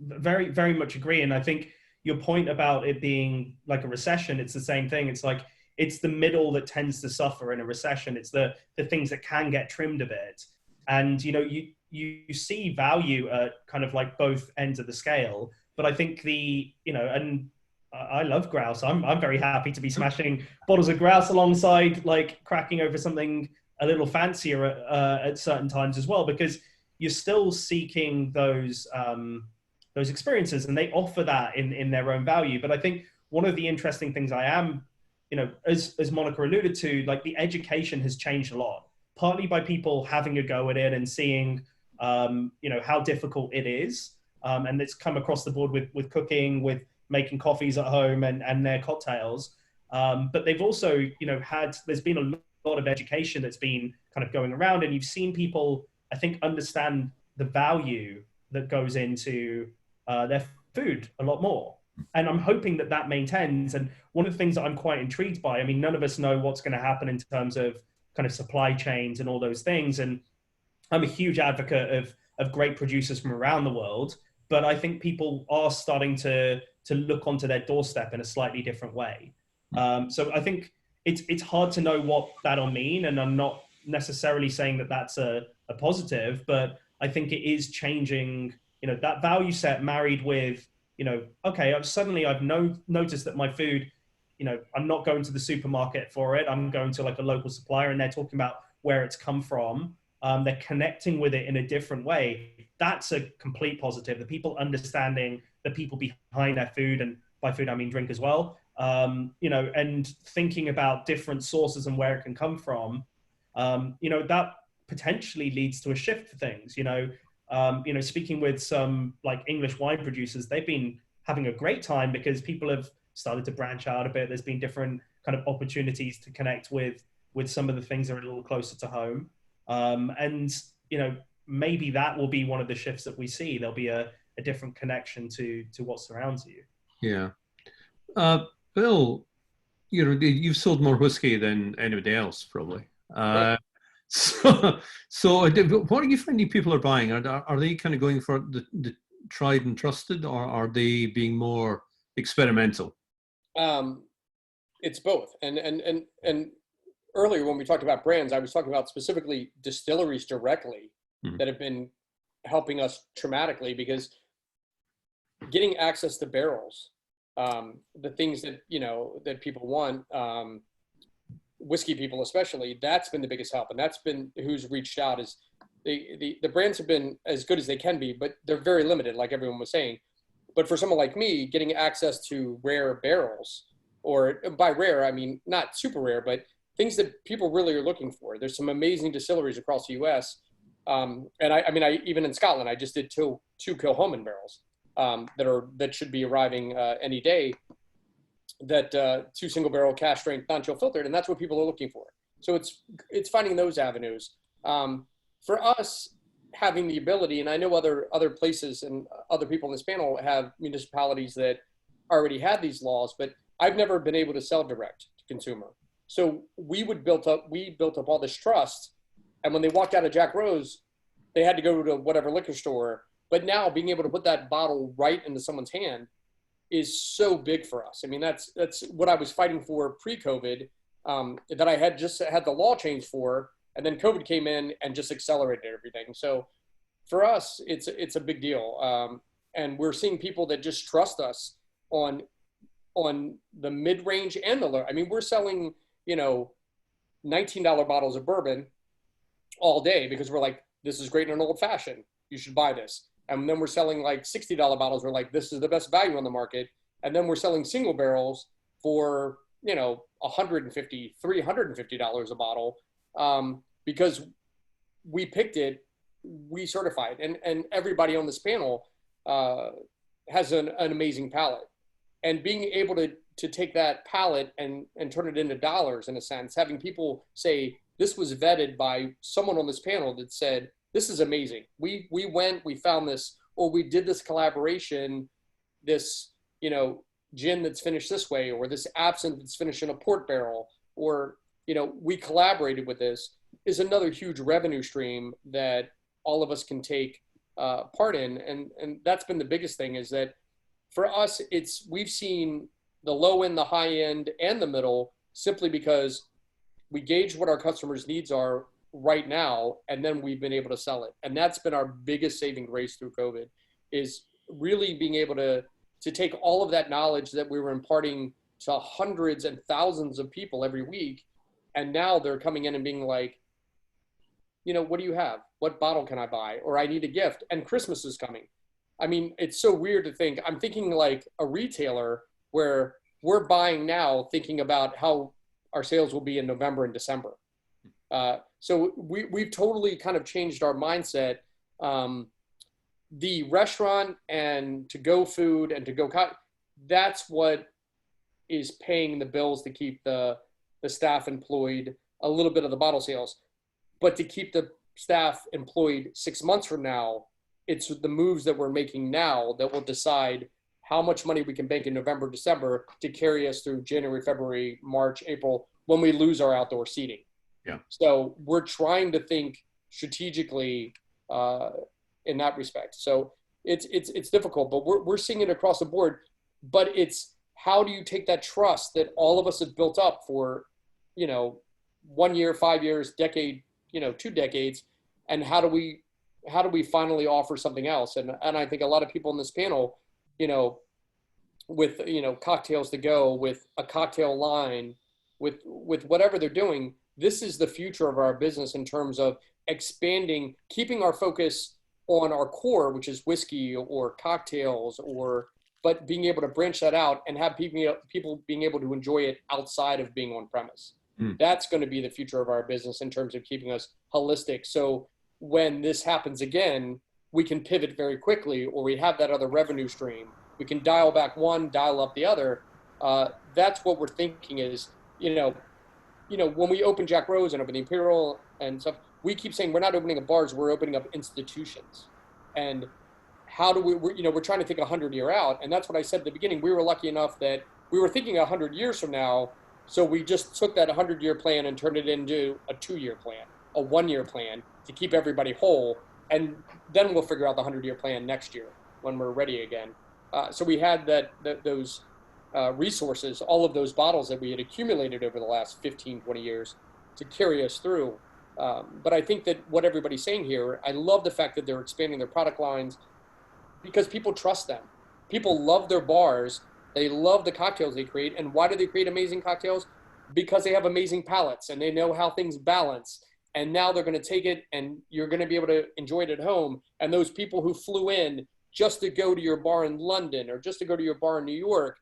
very, very much agree. And I think your point about it being like a recession, it's the same thing. It's like, it's the middle that tends to suffer in a recession. It's the things that can get trimmed a bit. And, you see value at kind of like both ends of the scale. But I think and I love grouse. I'm very happy to be smashing bottles of grouse alongside cracking over something a little fancier at certain times as well, because you're still seeking those experiences, and they offer that in their own value. But I think one of the interesting things I am, as Monica alluded to, the education has changed a lot, partly by people having a go at it and seeing, how difficult it is. And it's come across the board with cooking, with making coffees at home and their cocktails. But they've also, there's been a lot of education that's been kind of going around, and you've seen people, I think, understand the value that goes into their food a lot more. And I'm hoping that that maintains. And one of the things that I'm quite intrigued by, I mean, none of us know what's going to happen in terms of kind of supply chains and all those things. And I'm a huge advocate of great producers from around the world, but I think people are starting to look onto their doorstep in a slightly different way. So I think it's hard to know what that'll mean, and I'm not necessarily saying that that's a positive, but I think it is changing, you know, that value set married with, you know, okay, I've noticed that my food, you know, I'm not going to the supermarket for it. I'm going to like a local supplier, and they're talking about where it's come from. They're connecting with it in a different way. That's a complete positive. The people understanding the people behind their food, and by food I mean drink as well, you know, and thinking about different sources and where it can come from, you know, that potentially leads to a shift for things. You know, speaking with some like English wine producers, they've been having a great time because people have started to branch out a bit. There's been different kind of opportunities to connect with some of the things that are a little closer to home. And, you know, maybe that will be one of the shifts that we see. There'll be a different connection to what surrounds you. Yeah. Bill, you know, you've sold more whiskey than anybody else, probably. So what are you finding people are buying? Are they kind of going for the tried and trusted, or are they being more experimental? It's both. And earlier when we talked about brands, I was talking about specifically distilleries directly that have been helping us dramatically, because getting access to barrels, the things that, you know, that people want, whiskey people especially, that's been the biggest help. And that's been who's reached out. Is the brands have been as good as they can be, but they're very limited, like everyone was saying. But for someone like me, getting access to rare barrels, or by rare, I mean not super rare, but things that people really are looking for. There's some amazing distilleries across the U.S. And I mean, even in Scotland, I just did two Kilchoman barrels that should be arriving any day. That 2 single barrel cask strength non-chill filtered, and that's what people are looking for. So it's finding those avenues. For us, having the ability, and I know other places and other people in this panel have municipalities that already had these laws, but I've never been able to sell direct to consumer. So we built up all this trust, and when they walked out of Jack Rose, they had to go to whatever liquor store. But now being able to put that bottle right into someone's hand is so big for us. I mean, that's what I was fighting for pre-COVID, that I had just had the law change for, and then COVID came in and just accelerated everything. So for us, it's a big deal. And we're seeing people that just trust us on the mid-range and the low. I mean, we're selling, you know, $19 bottles of bourbon all day because we're like, this is great in an old fashioned, you should buy this. And then we're selling like $60 bottles. We're like, this is the best value on the market. And then we're selling single barrels for, you know, $150, $350 a bottle, because we picked it, we certified, and everybody on this panel has an amazing palate. And being able to take that palate and turn it into dollars, in a sense, having people say, this was vetted by someone on this panel that said, this is amazing. We found this, or we did this collaboration, this, you know, gin that's finished this way, or this absinthe that's finished in a port barrel, or, you know, we collaborated with this, is another huge revenue stream that all of us can take part in. And that's been the biggest thing, is that for us, we've seen the low end, the high end, and the middle, simply because we gauge what our customers' needs are right now, and then we've been able to sell it. And that's been our biggest saving grace through COVID, is really being able to take all of that knowledge that we were imparting to hundreds and thousands of people every week, and now they're coming in and being like, you know, what do you have? What bottle can I buy? Or I need a gift, and Christmas is coming. I mean, it's so weird to think. I'm thinking like a retailer, where we're buying now thinking about how our sales will be in November and December. So we've totally kind of changed our mindset. The restaurant and to-go food and to-go, that's what is paying the bills to keep the staff employed, a little bit of the bottle sales. But to keep the staff employed 6 months from now it's the moves that we're making now that will decide how much money we can bank in November, December to carry us through January, February, March, April, when we lose our outdoor seating. Yeah. So we're trying to think strategically in that respect. So it's difficult, but we're seeing it across the board. But it's how do you take that trust that all of us have built up for, 1 year, 5 years, decade, 2 decades, and how do we finally offer something else? And I think a lot of people in this panel, with cocktails to go, with a cocktail line, with whatever they're doing, this is the future of our business in terms of expanding, keeping our focus on our core, which is whiskey or cocktails, but being able to branch that out and have people being able to enjoy it outside of being on premise. That's going to be the future of our business in terms of keeping us holistic. So when this happens again, we can pivot very quickly, or we have that other revenue stream. We can dial back one, dial up the other. That's what we're thinking is, when we open Jack Rose and open the Imperial and stuff, we keep saying we're not opening up bars, we're opening up institutions. And how do we're trying to think 100-year out. And that's what I said at the beginning. We were lucky enough that we were thinking 100 years from now. So we just took that 100-year plan and turned it into a 2-year plan, a 1-year plan to keep everybody whole. And then we'll figure out the 100-year plan next year when we're ready again. So we had those resources, all of those bottles that we had accumulated over the last 15, 20 years to carry us through. But I think that what everybody's saying here, I love the fact that they're expanding their product lines because people trust them. People love their bars. They love the cocktails they create. And why do they create amazing cocktails? Because they have amazing palates and they know how things balance. And now they're going to take it and you're going to be able to enjoy it at home. And those people who flew in just to go to your bar in London or just to go to your bar in New York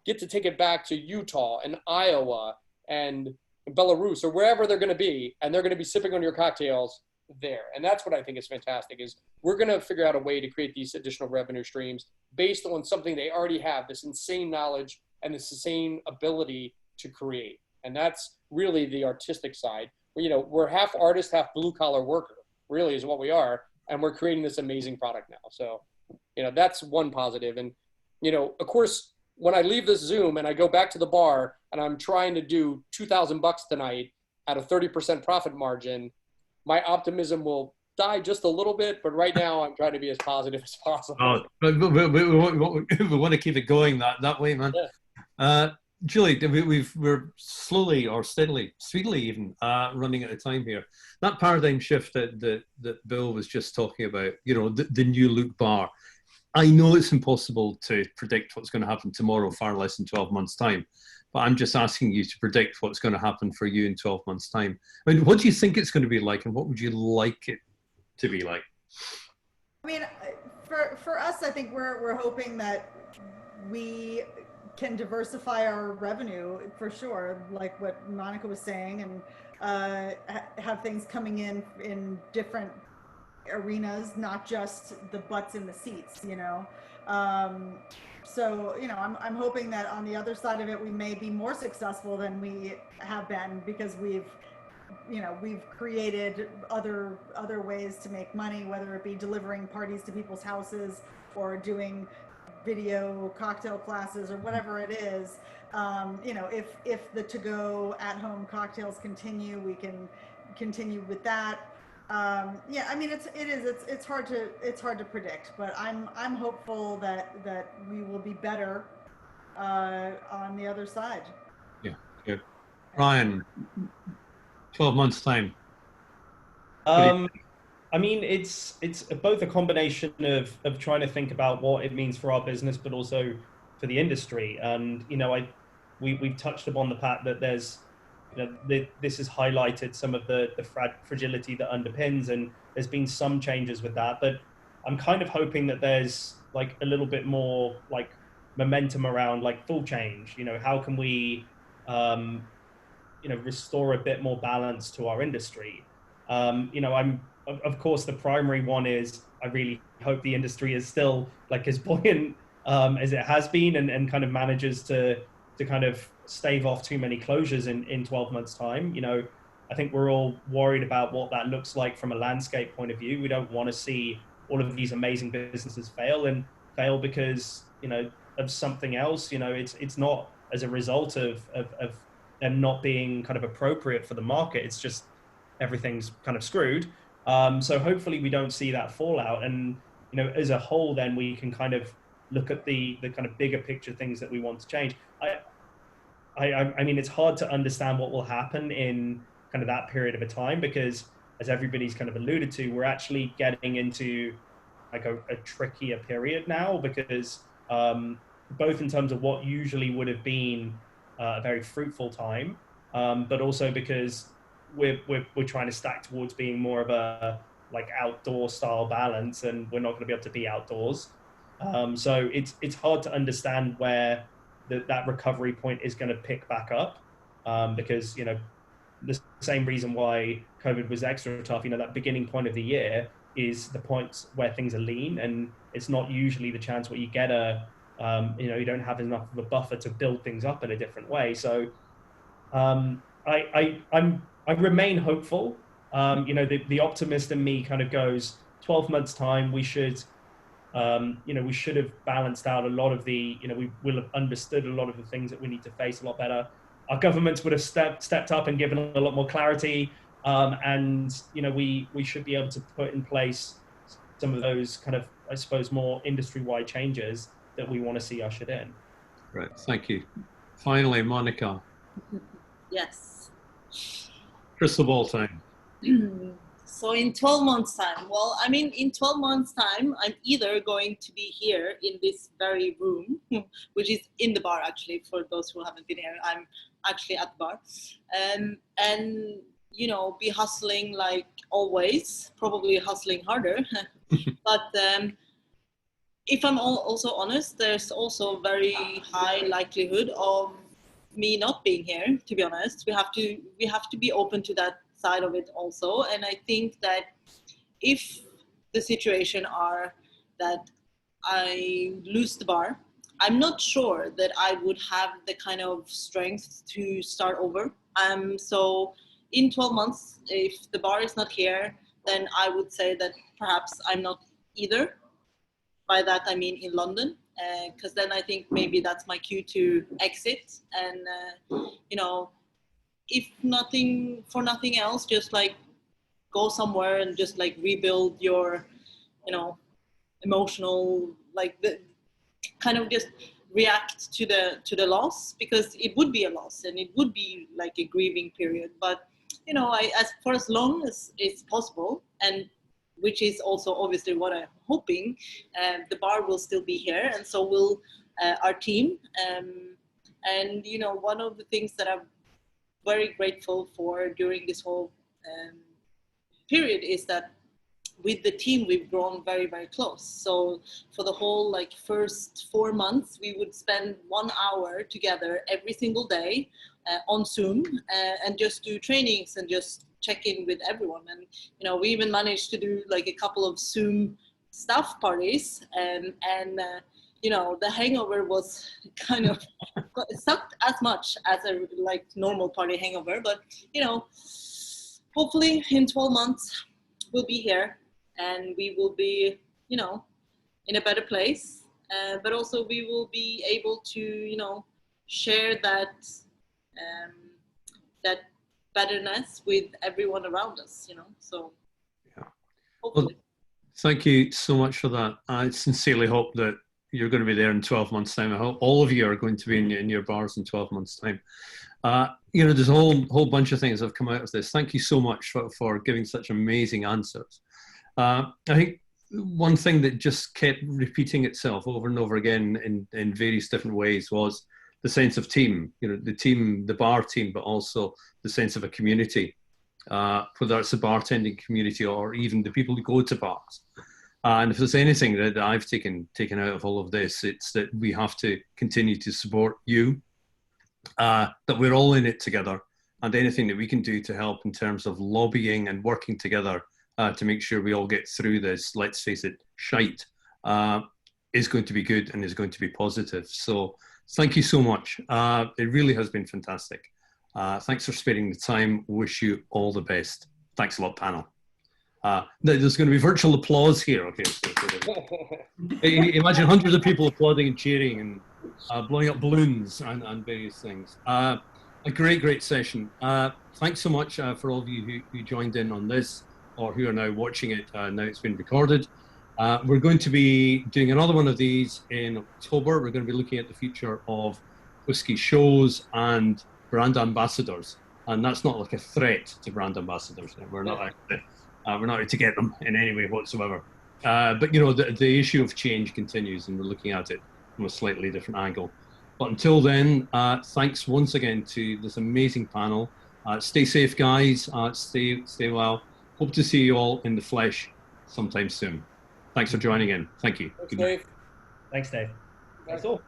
get to take it back to Utah and Iowa and Belarus or wherever they're going to be. And they're going to be sipping on your cocktails there. And that's what I think is fantastic is we're going to figure out a way to create these additional revenue streams based on something they already have, this insane knowledge and this insane ability to create. And that's really the artistic side. We're half artist, half blue collar worker, really is what we are. And we're creating this amazing product now. So, that's one positive. And, of course, when I leave this Zoom and I go back to the bar and I'm trying to do $2,000 tonight at a 30% profit margin, my optimism will die just a little bit, but right now I'm trying to be as positive as possible. Oh, but we want to keep it going that way, man. Yeah. Julie, we're slowly or steadily, speedily even, running out of time here. That paradigm shift that Bill was just talking about, the new look bar. I know it's impossible to predict what's going to happen tomorrow, far less than 12 months' time. But I'm just asking you to predict what's going to happen for you in 12 months' time. I mean, what do you think it's going to be like, and what would you like it to be like? I mean, for us, I think we're hoping that we can diversify our revenue for sure, like what Monica was saying, and have things coming in different arenas, not just the butts in the seats, So, I'm hoping that on the other side of it, we may be more successful than we have been because we've created other ways to make money, whether it be delivering parties to people's houses or doing video cocktail classes or whatever it is. If the to-go at-home cocktails continue, we can continue with that. I mean, it's hard to predict, but I'm hopeful that we will be better on the other side. Yeah, good. Ryan, 12 months time. I mean, it's both a combination of trying to think about what it means for our business, but also for the industry. And we've touched upon the fact that there's this has highlighted some of the fragility that underpins, and there's been some changes with that. But I'm kind of hoping that there's like a little bit more like momentum around like full change. How can we, restore a bit more balance to our industry? Of course, the primary one is I really hope the industry is still like as buoyant as it has been and kind of manages to kind of stave off too many closures in 12 months time. I think we're all worried about what that looks like from a landscape point of view. We don't want to see all of these amazing businesses fail, and fail because, you know, of something else. You know, it's not as a result of them not being kind of appropriate for the market. It's just everything's kind of screwed. So hopefully we don't see that fallout, and, you know, as a whole, then we can kind of look at the kind of bigger picture things that we want to change. I mean, it's hard to understand what will happen in kind of that period of a time, because, as everybody's kind of alluded to, we're actually getting into like a trickier period now, because both in terms of what usually would have been a very fruitful time, but also because we're trying to stack towards being more of a like outdoor style balance, and we're not going to be able to be outdoors. So it's hard to understand where that recovery point is going to pick back up, because, you know, the same reason why COVID was extra tough, you know, that beginning point of the year is the points where things are lean, and it's not usually the chance where you get you know, you don't have enough of a buffer to build things up in a different way. So I remain hopeful. You know, the optimist in me kind of goes, 12 months time, we should, you know, we should have balanced out a lot of the, you know, we will have understood a lot of the things that we need to face a lot better. Our governments would have stepped up and given a lot more clarity. And, you know, we should be able to put in place some of those kind of, I suppose, more industry-wide changes that we want to see ushered in. Right, thank you. Finally, Monica. Yes. Crystal ball time. So in 12 months time, well, I mean, in 12 months time, I'm either going to be here in this very room, which is in the bar, actually, for those who haven't been here, I'm actually at the bar, and, you know, be hustling like always, probably hustling harder. But if I'm also honest, there's also very high likelihood of me not being here, to be honest. We have to be open to that side of it also. And I think that if the situation are that I lose the bar, I'm not sure that I would have the kind of strength to start over. So in 12 months, if the bar is not here, then I would say that perhaps I'm not either. By that I mean in London, because then I think maybe that's my cue to exit. And you know, if nothing else, just like go somewhere and just like rebuild your, you know, emotional, like the kind of just react to the loss, because it would be a loss and it would be like a grieving period. But, you know, for as long as it's possible, and which is also obviously what I'm hoping, the bar will still be here, and so will our team. And, you know, one of the things that I'm very grateful for during this whole period is that with the team, we've grown very, very close. So for the whole like first 4 months, we would spend 1 hour together every single day on Zoom, and just do trainings and just check in with everyone. And, you know, we even managed to do like a couple of Zoom staff parties, and you know, the hangover was kind of sucked as much as a like normal party hangover. But, you know, hopefully in 12 months we'll be here, and we will be, you know, in a better place, but also we will be able to, you know, share that that betterness with everyone around us, you know. So yeah, hopefully. well, thank you so much for that. I sincerely hope that you're going to be there in 12 months time. I hope all of you are going to be in your bars in 12 months time. You know, there's a whole bunch of things that have come out of this. Thank you so much for giving such amazing answers. I think one thing that just kept repeating itself over and over again in various different ways was the sense of team. You know, the team, the bar team, but also the sense of a community, whether it's the bartending community or even the people who go to bars. And if there's anything that I've taken out of all of this, it's that we have to continue to support you, that we're all in it together, and anything that we can do to help in terms of lobbying and working together to make sure we all get through this, let's face it, shite, is going to be good and is going to be positive. So thank you so much. It really has been fantastic. Thanks for sparing the time. Wish you all the best. Thanks a lot, panel. There's going to be virtual applause here. Okay. Imagine hundreds of people applauding and cheering and blowing up balloons and various things. A great session. Thanks so much for all of you who joined in on this or who are now watching it. Now it's been recorded. We're going to be doing another one of these in October. We're going to be looking at the future of whiskey shows and brand ambassadors. And that's not like a threat to brand ambassadors. We're not out to get them in any way whatsoever. But you know, the issue of change continues, and we're looking at it from a slightly different angle. But until then, thanks once again to this amazing panel. Stay safe, guys. Stay well. Hope to see you all in the flesh sometime soon. Thanks for joining in. Thank you. Thanks, Dave. Thanks, Dave. That's all.